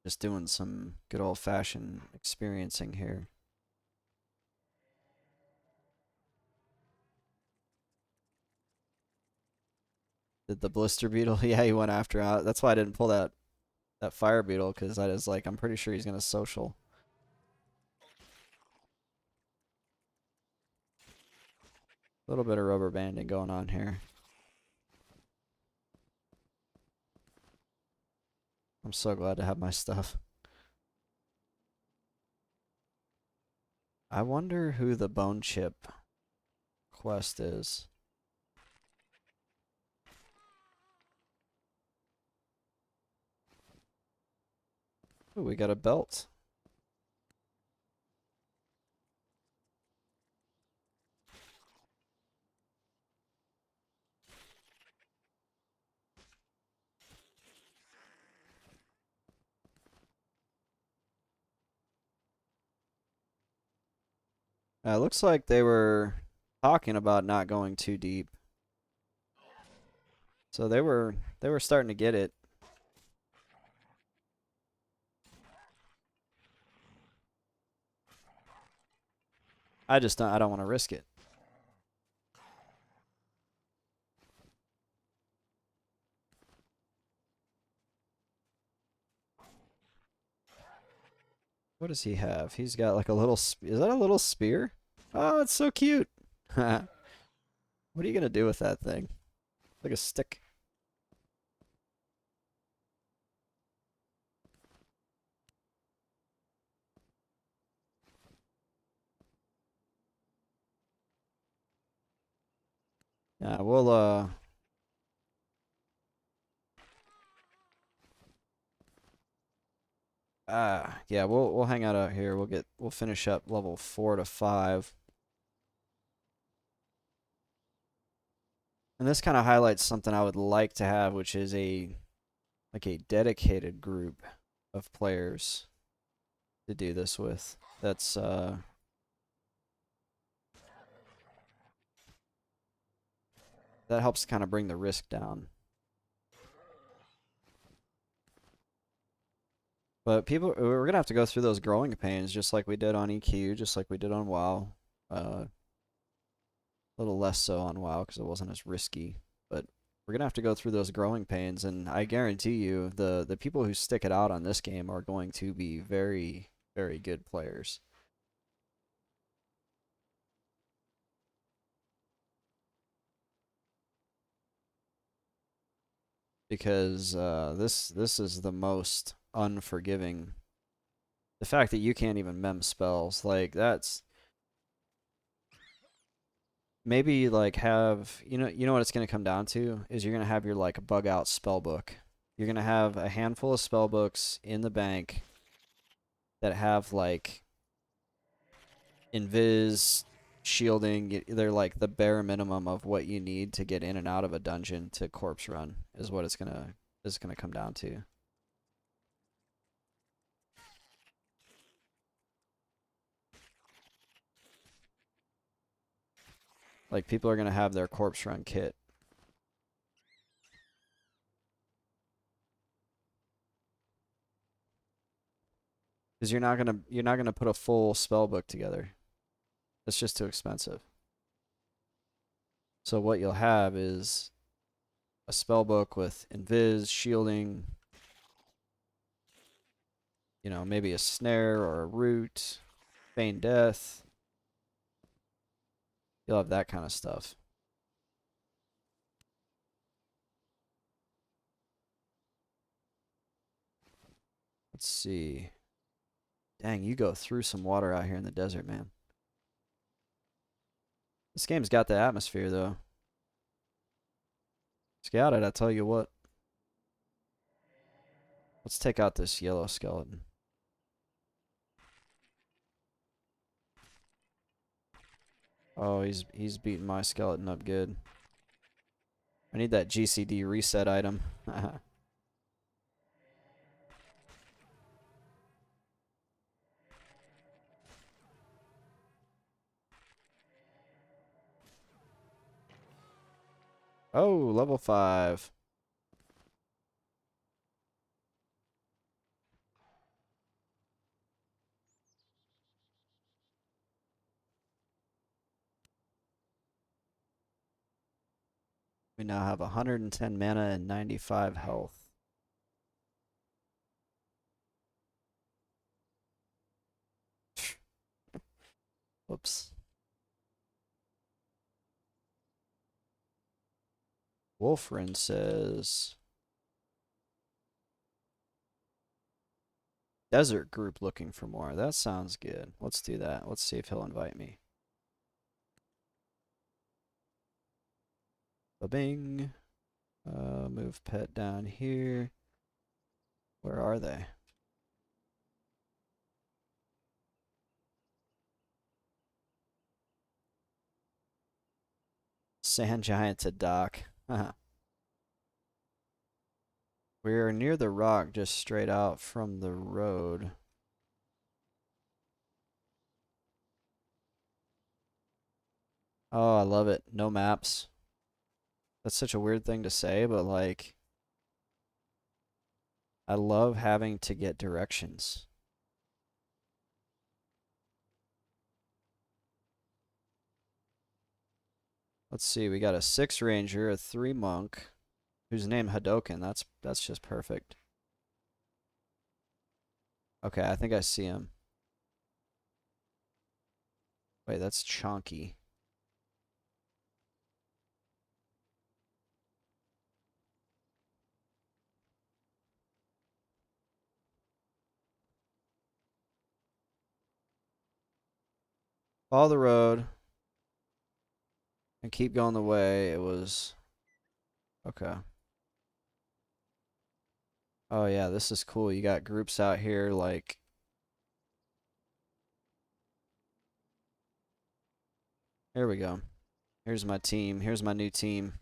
just doing some good old fashioned experiencing here. Did the blister beetle? Yeah, he went after out. That's why I didn't pull that fire beetle, because I was like, I'm pretty sure he's gonna social. A little bit of rubber banding going on here. I'm so glad to have my stuff. I wonder who the bone chip quest is. Ooh, we got a belt. It looks like they were talking about not going too deep. So they were starting to get it. I don't want to risk it. What does he have? He's got like a little is that a little spear? Oh, it's so cute. What are you going to do with that thing? Like a stick. Yeah, yeah, we'll hang out here. We'll finish up level 4 to 5. And this kind of highlights something I would like to have, which is a dedicated group of players to do this with. That's that helps kind of bring the risk down. But we're gonna have to go through those growing pains, just like we did on EQ, just like we did on WoW. A little less so on WoW because it wasn't as risky. But we're gonna have to go through those growing pains, and I guarantee you, the people who stick it out on this game are going to be very, very good players. Because this is the most unforgiving. The fact that you can't even mem spells, like that's maybe like have you know what it's gonna come down to is you're gonna have your like bug out spell book. You're gonna have a handful of spell books in the bank that have like invis, shielding. They're like the bare minimum of what you need to get in and out of a dungeon to corpse run is what it's gonna come down to. Like people are gonna have their corpse run kit. Because you're not gonna put a full spell book together. That's just too expensive. So what you'll have is a spell book with invis, shielding, maybe a snare or a root, feign death. You'll have that kind of stuff. Let's see. Dang, you go through some water out here in the desert, man. This game's got the atmosphere, though. Scout it, I tell you what. Let's take out this yellow skeleton. Oh, he's beating my skeleton up good. I need that GCD reset item. Oh, level 5. We now have 110 mana and 95 health. Whoops. Wolfrin says desert group looking for more. That sounds good. Let's do that. Let's see if he'll invite me. Ba-bing. Move pet down here. Where are they? Sand giant to dock. We are near the rock just straight out from the road. Oh, I love it. No maps. That's such a weird thing to say, but like, I love having to get directions. Let's see, we got a 6 ranger, a 3 monk, who's named Hadoken. That's just perfect. Okay, I think I see him. Wait, that's Chonky. Follow the road and keep going the way. It was okay. Oh yeah, this is cool. You got groups out here like here we go. Here's my team. Here's my new team.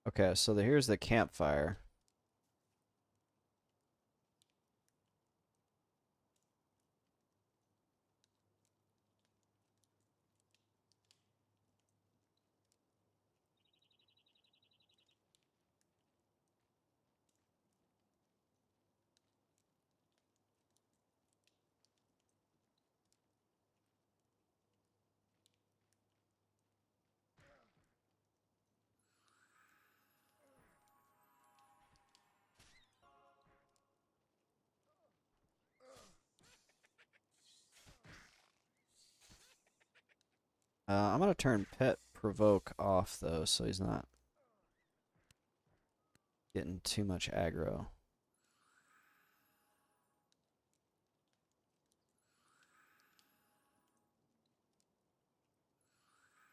Okay, so here's the campfire. I'm gonna turn Pet Provoke off though, so he's not getting too much aggro.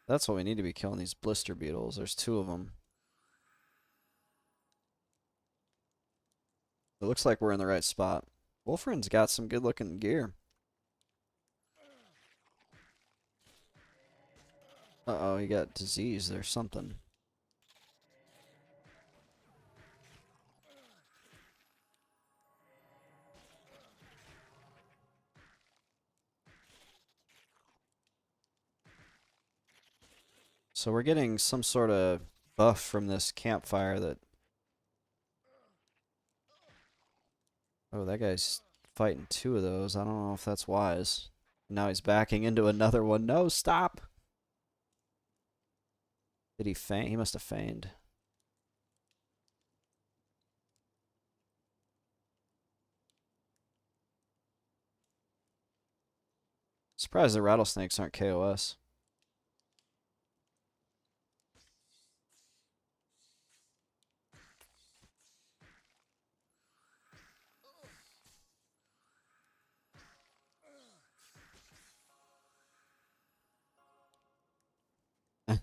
That's what we need to be killing, these blister beetles. There's 2 of them. It looks like we're in the right spot. Wolfrin's got some good looking gear. Uh-oh, he got disease or something. So we're getting some sort of buff from this campfire that... Oh, that guy's fighting 2 of those. I don't know if that's wise. Now he's backing into another one. No, stop! Did he feign? He must have feigned. Surprised the rattlesnakes aren't KOS.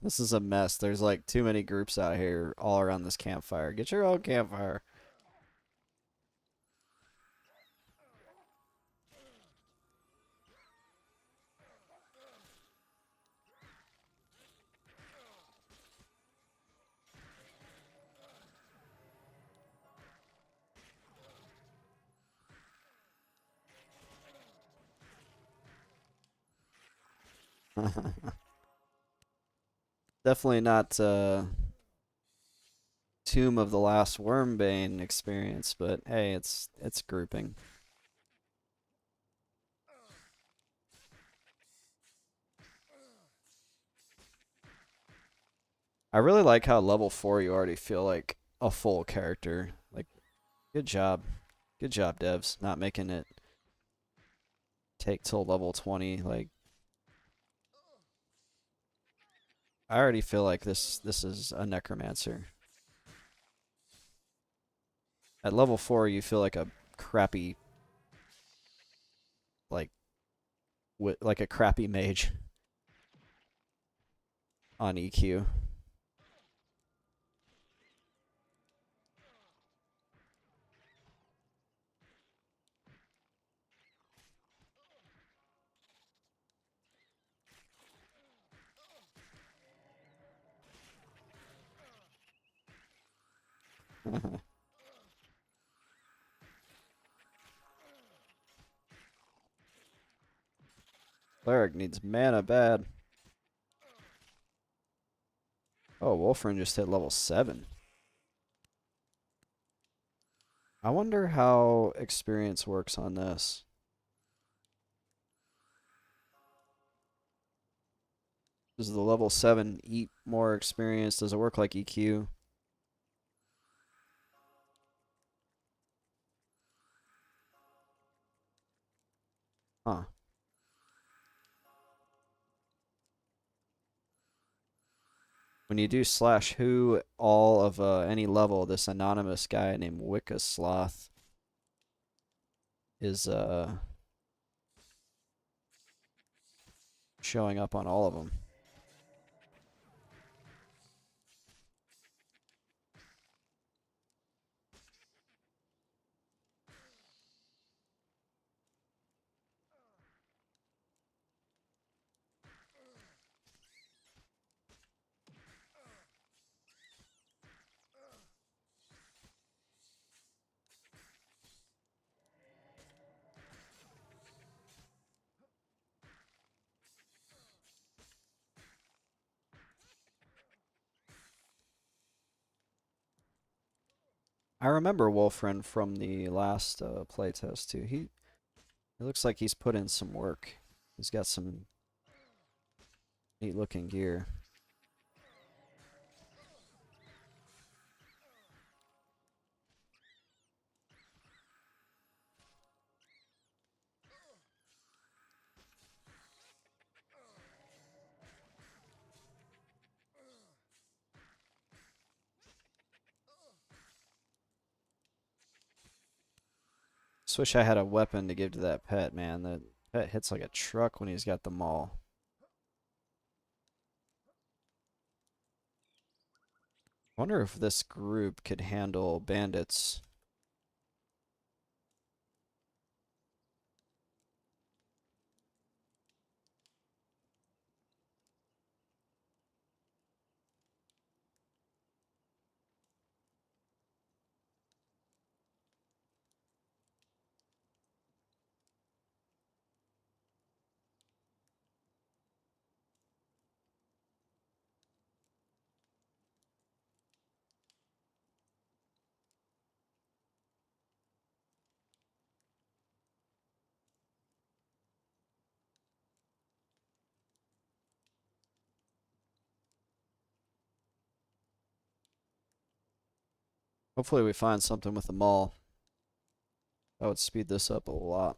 This is a mess. There's like too many groups out here all around this campfire. Get your own campfire. Definitely not Tomb of the Last Wyrmsbane experience, but hey, it's grouping. I really like how level 4 you already feel like a full character. Like, good job. Good job, devs. Not making it take till level 20. Like, I already feel like this is a necromancer. At level 4 you feel like a crappy like like a crappy mage on EQ. Cleric needs mana bad. Oh, Wolfrin just hit level 7. I wonder how experience works on this. Does the level 7 eat more experience? Does it work like EQ? Huh. When you do slash who all of any level, this anonymous guy named Wicca Sloth is showing up on all of them. I remember Wolfrin from the last playtest too. It looks like he's put in some work. He's got some neat looking gear. Just wish I had a weapon to give to that pet, man. That pet hits like a truck when he's got the maul. Wonder if this group could handle bandits. Hopefully we find something with the maul. That would speed this up a lot.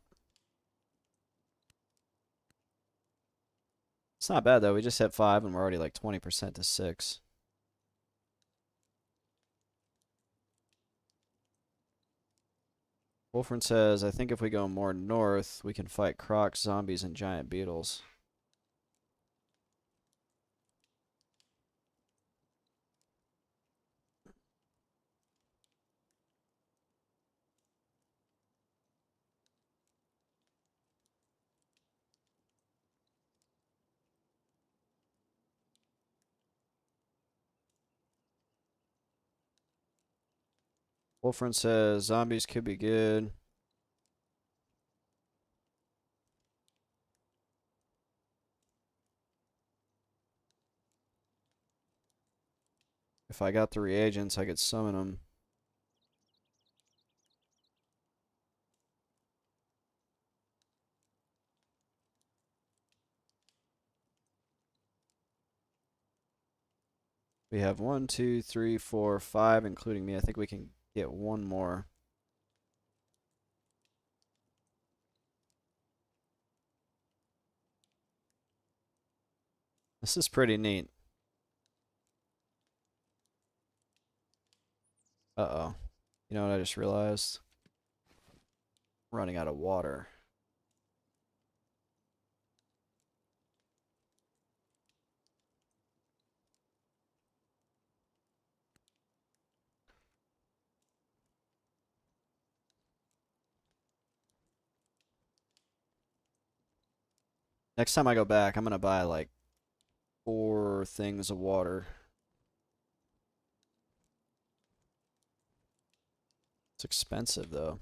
It's not bad though. We just hit 5 and we're already like 20% to 6. Wolfern says, I think if we go more north, we can fight crocs, zombies, and giant beetles. Wolfern says, zombies could be good. If I got the reagents, I could summon them. We have 1, 2, 3, 4, 5, including me. I think we can get one more. This is pretty neat. Uh-oh. You know what I just realized? I'm running out of water. Next time I go back, I'm gonna buy like 4 things of water. It's expensive though.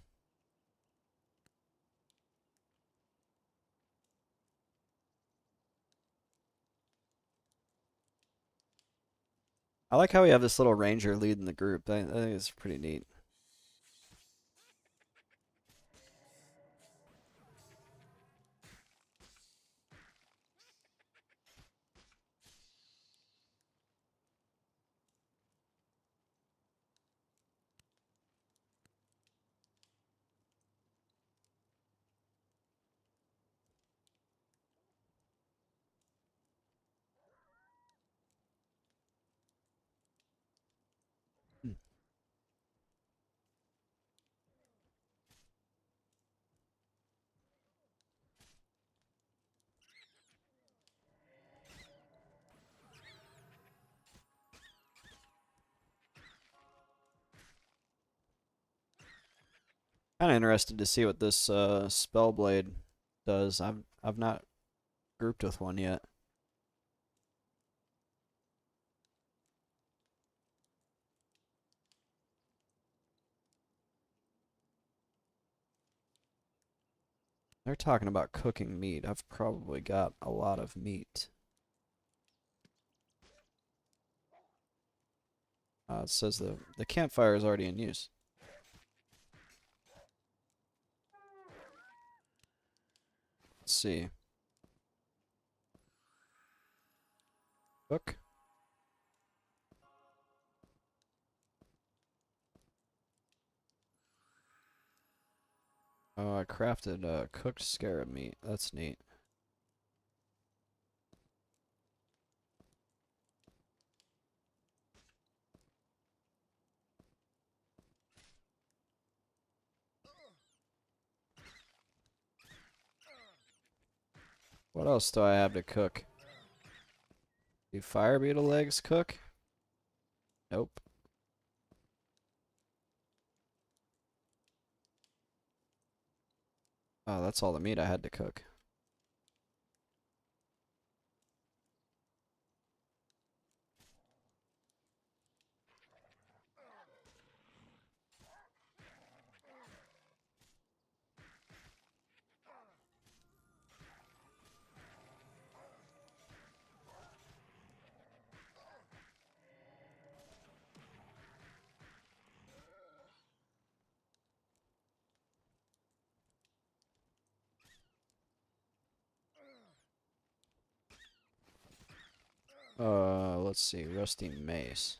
I like how we have this little ranger leading the group. I think it's pretty neat. Kind of interested to see what this spell blade does. I've not grouped with one yet. They're talking about cooking meat. I've probably got a lot of meat. It says the campfire is already in use. Let's see. Cook. Oh, I crafted cooked scarab meat. That's neat. What else do I have to cook? Do fire beetle legs cook? Nope. Oh, that's all the meat I had to cook. Let's see. Rusty mace.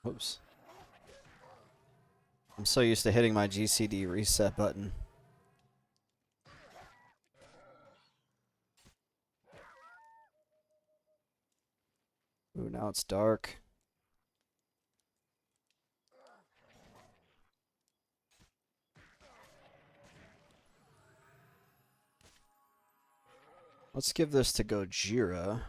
Oops. I'm so used to hitting my GCD reset button. Ooh, now it's dark. Let's give this to Gojira.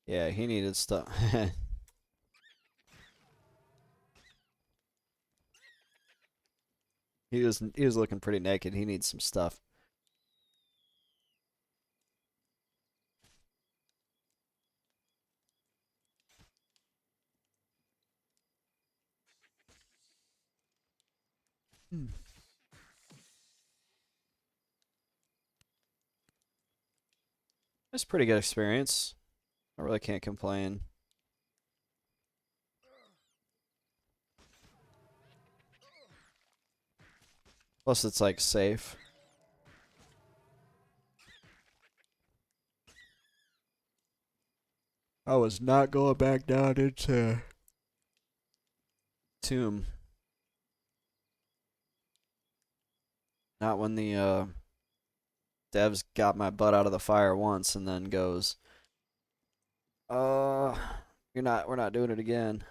Yeah, he needed stuff. He was looking pretty naked. He needs some stuff. Hmm. It's a pretty good experience. I really can't complain. Plus, it's like safe. I was not going back down into Tomb. Not when the devs got my butt out of the fire once and then goes, uh, we're not doing it again.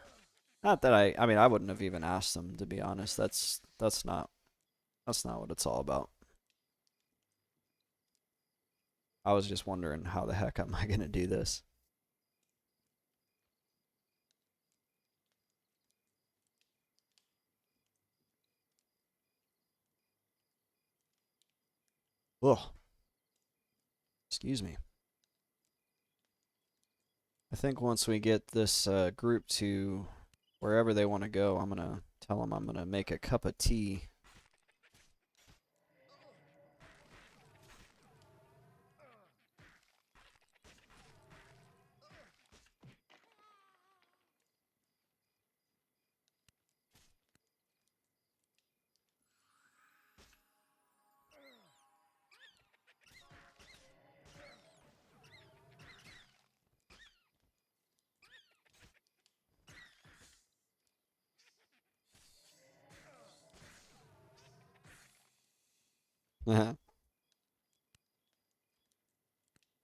Not that I mean, I wouldn't have even asked them, to be honest. That's not what it's all about. I was just wondering how the heck am I gonna do this? Ugh. Excuse me. I think once we get this group to wherever they want to go, I'm gonna tell them I'm gonna make a cup of tea.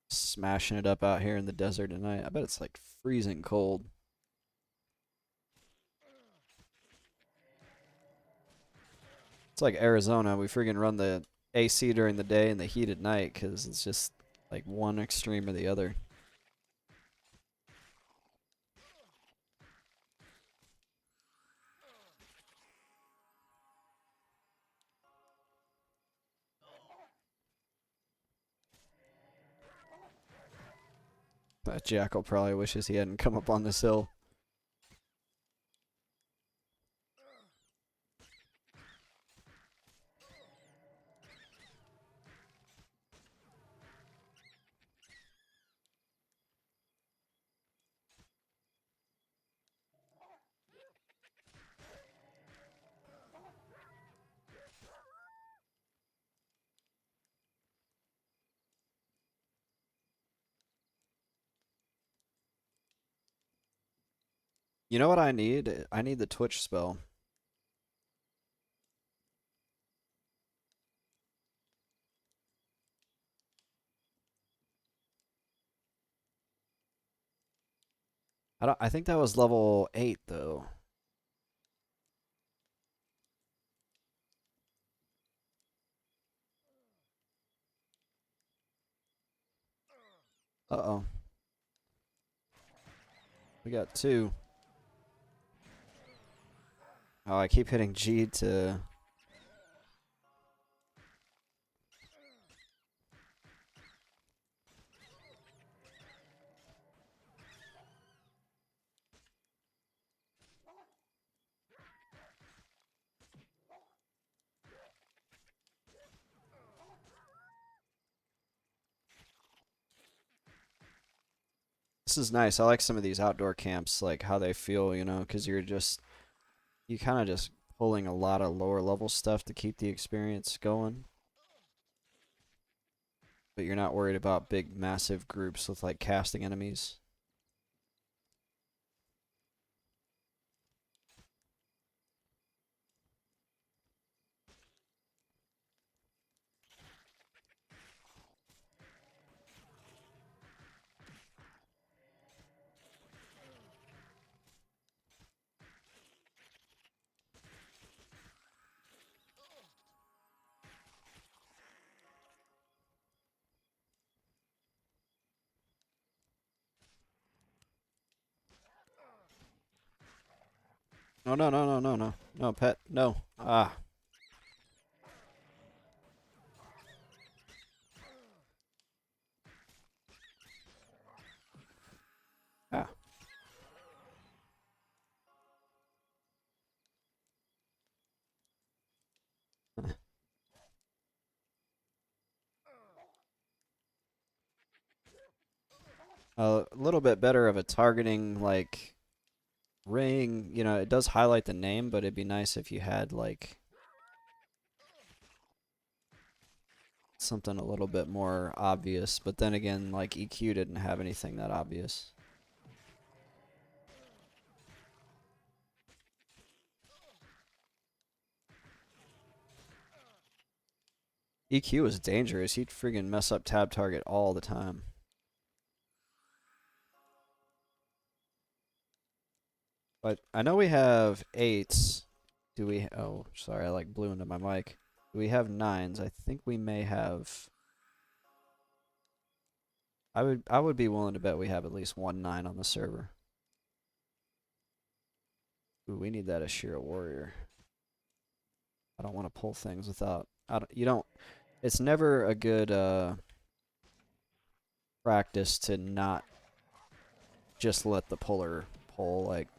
Smashing it up out here in the desert tonight. I bet it's like freezing cold. It's like Arizona. We freaking run the AC during the day and the heat at night because it's just like one extreme or the other. That jackal probably wishes he hadn't come up on this hill. You know what I need? I need the Twitch spell. I think that was level 8 though. Uh-oh. We got 2. Oh, I keep hitting G to... This is nice. I like some of these outdoor camps, like how they feel, you know, because you kind of just pulling a lot of lower level stuff to keep the experience going. But you're not worried about big, massive groups with like casting enemies. No, no, no, no, no, no. No, pet. No. Ah. Ah. A little bit better of a targeting, like, ring. You know, it does highlight the name, but it'd be nice if you had, like, something a little bit more obvious. But then again, like, EQ didn't have anything that obvious. EQ is dangerous. He'd friggin' mess up tab target all the time. But I know we have 8s. Do we? Oh, sorry, I like blew into my mic. Do we have 9s? I think we may have. I would be willing to bet we have at least 1 9 on the server. Ooh, we need that Ashira warrior. I don't want to pull things without. You don't. It's never a good practice to not just let the puller pull. Like,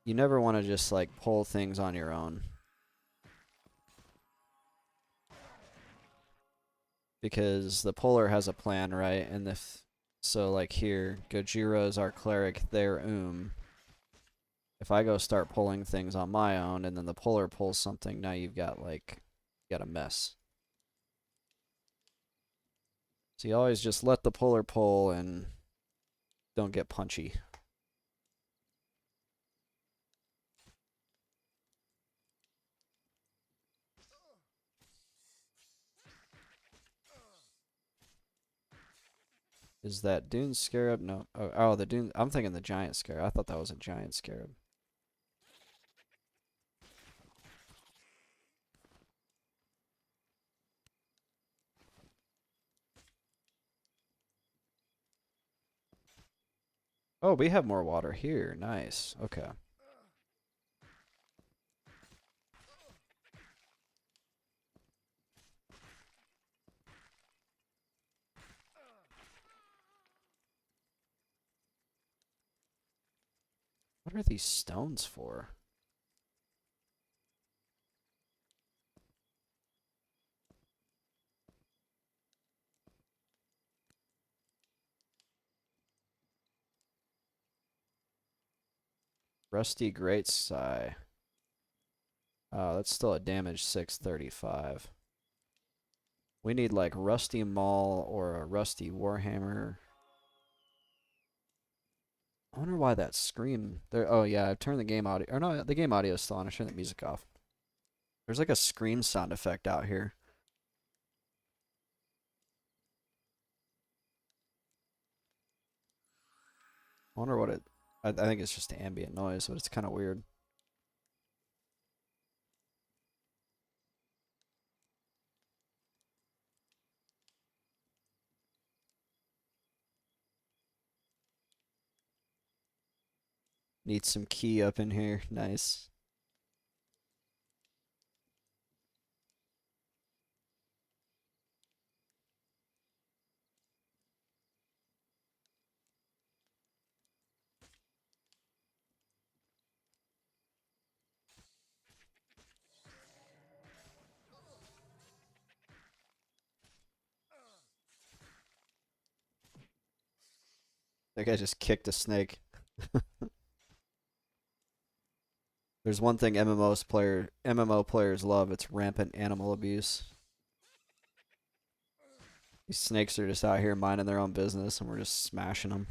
you never want to just like pull things on your own. Because the puller has a plan, right? And if so, like here, Gojira is our cleric, they're If I go start pulling things on my own, and then the puller pulls something, now you've got like you got a mess. So you always just let the puller pull and don't get punchy. Is that Dune Scarab? No. Oh, the Dune. I'm thinking the Giant Scarab. I thought that was a Giant Scarab. Oh, we have more water here. Nice. Okay. What are these stones for? Rusty Great Sigh. Oh, that's still a damage 635. We need like Rusty Maul or a Rusty Warhammer. I wonder why that scream there. Oh yeah, I've turned the game audio. Or no, the game audio is still on. I turned the music off. There's like a scream sound effect out here. I wonder what it. I think it's just ambient noise, but it's kind of weird. Need some key up in here. Nice. That guy just kicked a snake. There's one thing MMO players love. It's rampant animal abuse. These snakes are just out here minding their own business, and we're just smashing them.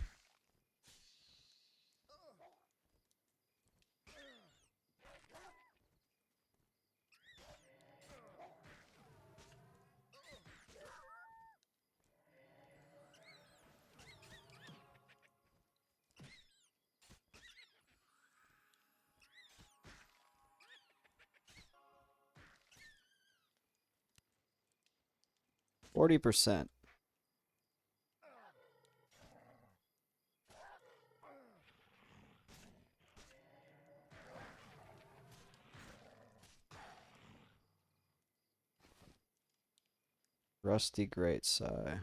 %40. Rusty Great Sigh.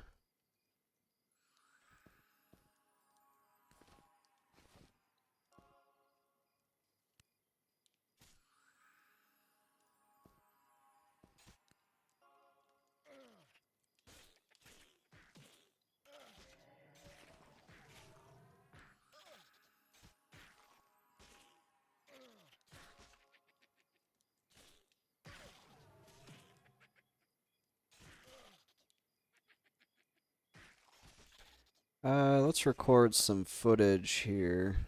Let's record some footage here.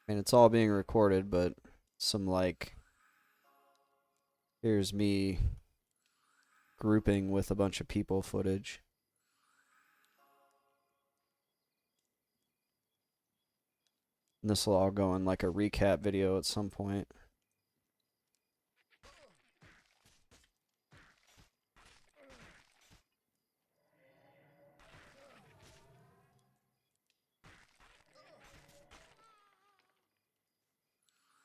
I mean, it's all being recorded, but some like, here's me grouping with a bunch of people footage. And this will all go in like a recap video at some point.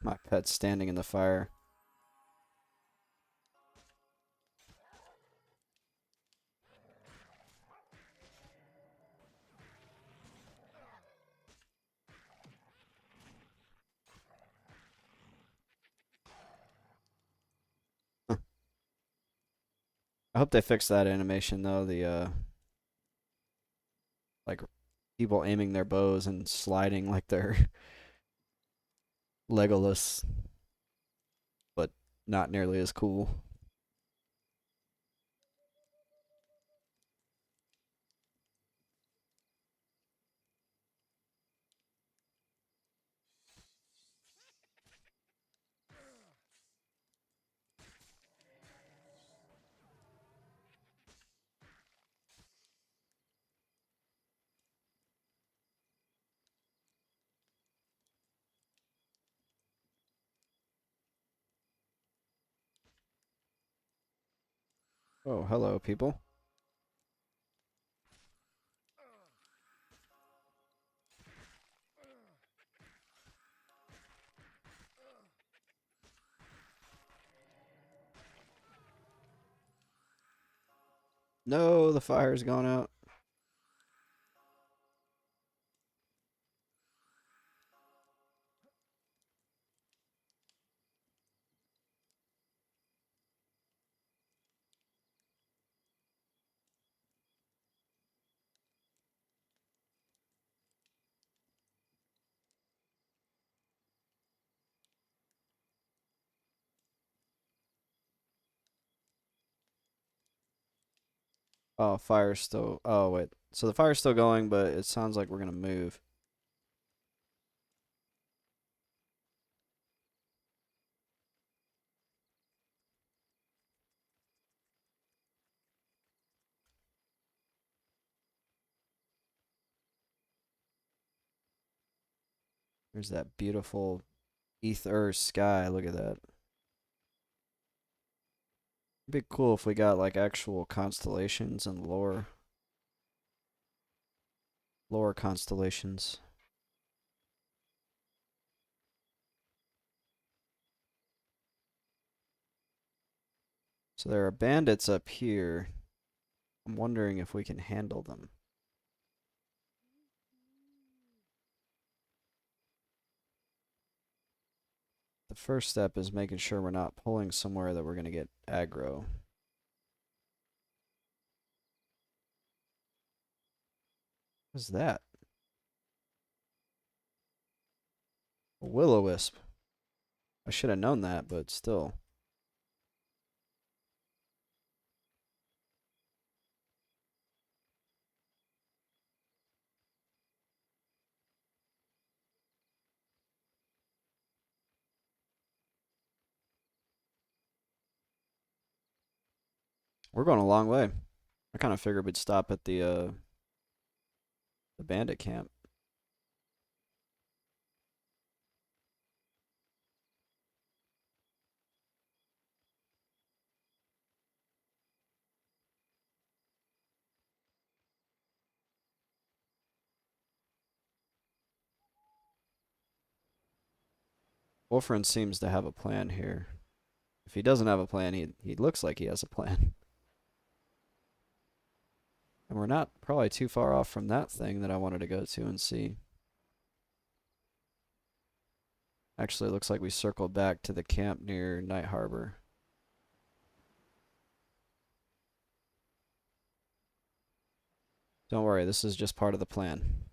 My pet's standing in the fire. I hope they fix that animation though. The like people aiming their bows and sliding like they're Legolas, but not nearly as cool. Oh, hello, people. No, the fire's gone out. Oh, fire's still. Oh, wait. So the fire's still going, but it sounds like we're gonna move. There's that beautiful ether sky. Look at that. It'd be cool if we got like actual constellations and lore constellations. So there are bandits up here. I'm wondering if we can handle them. The first step is making sure we're not pulling somewhere that we're gonna get aggro. What's that? A will-o-wisp. I should have known that, but still. We're going a long way. I kind of figured we'd stop at the bandit camp. Wolfrin seems to have a plan here. If he doesn't have a plan, he looks like he has a plan. And we're not probably too far off from that thing that I wanted to go to and see. Actually, it looks like we circled back to the camp near Night Harbor. Don't worry, this is just part of the plan.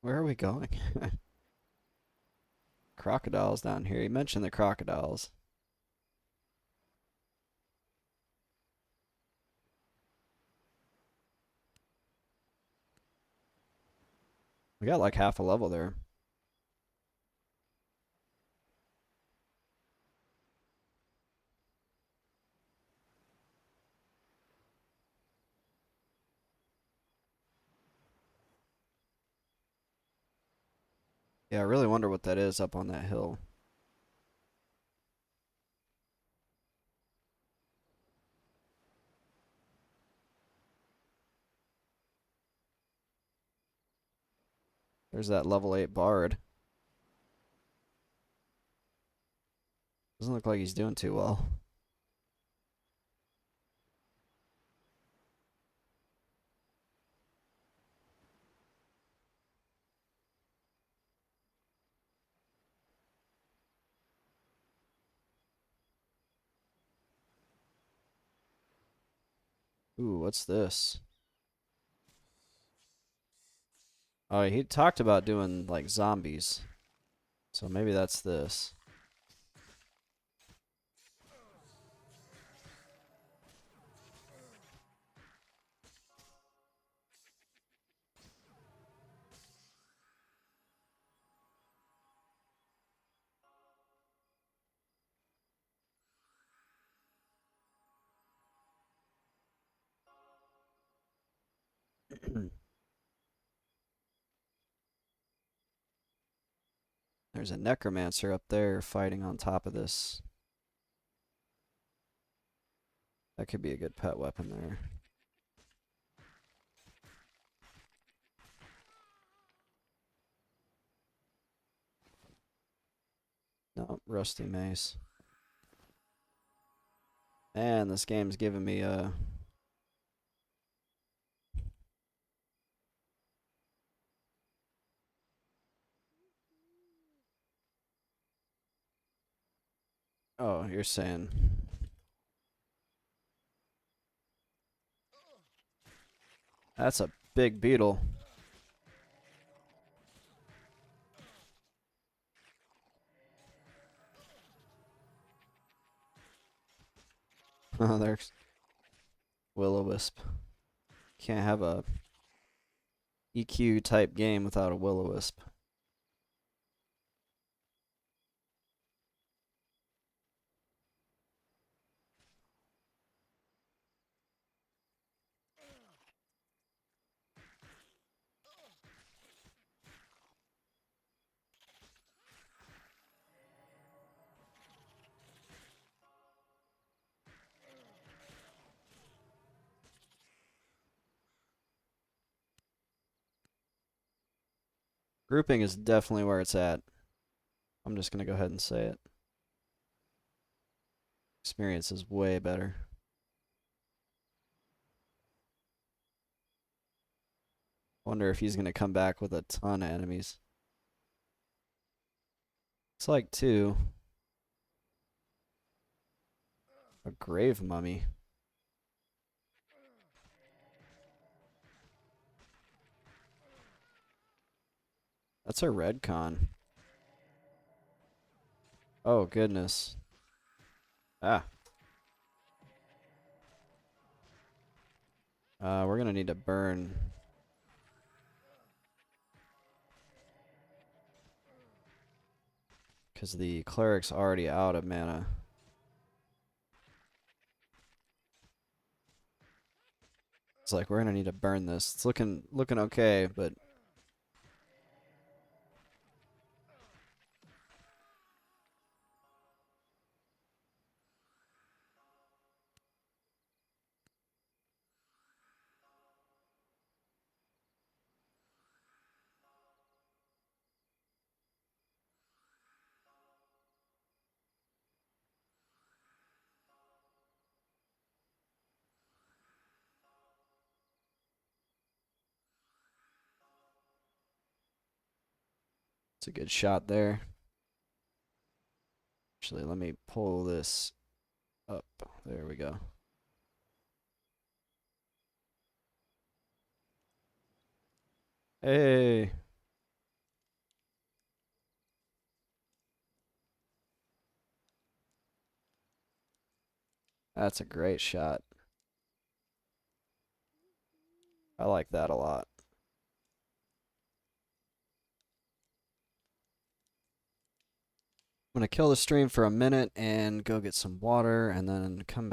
Where are we going? Crocodiles down here. You mentioned the crocodiles. We got like half a level there. Yeah, I really wonder what that is up on that hill. There's that level 8 bard. Doesn't look like he's doing too well. Ooh, what's this? Oh, he talked about doing like zombies. So maybe that's this. There's a necromancer up there fighting on top of this. That could be a good pet weapon there. No, rusty mace. Man, this game's giving me a Oh, you're saying. That's a big beetle. Oh, there's Will-O-Wisp. Can't have a EQ type game without a Will-O-Wisp. Grouping is definitely where it's at. I'm just gonna go ahead and say it. Experience is way better. Wonder if he's gonna come back with a ton of enemies. It's like two. A grave mummy. That's a red con. Oh goodness. Ah. We're gonna need to burn. Because the cleric's already out of mana. It's like we're gonna need to burn this. It's looking okay, but it's a good shot there. Actually, let me pull this up. There we go. Hey. That's a great shot. I like that a lot. I'm gonna kill the stream for a minute and go get some water and then come back.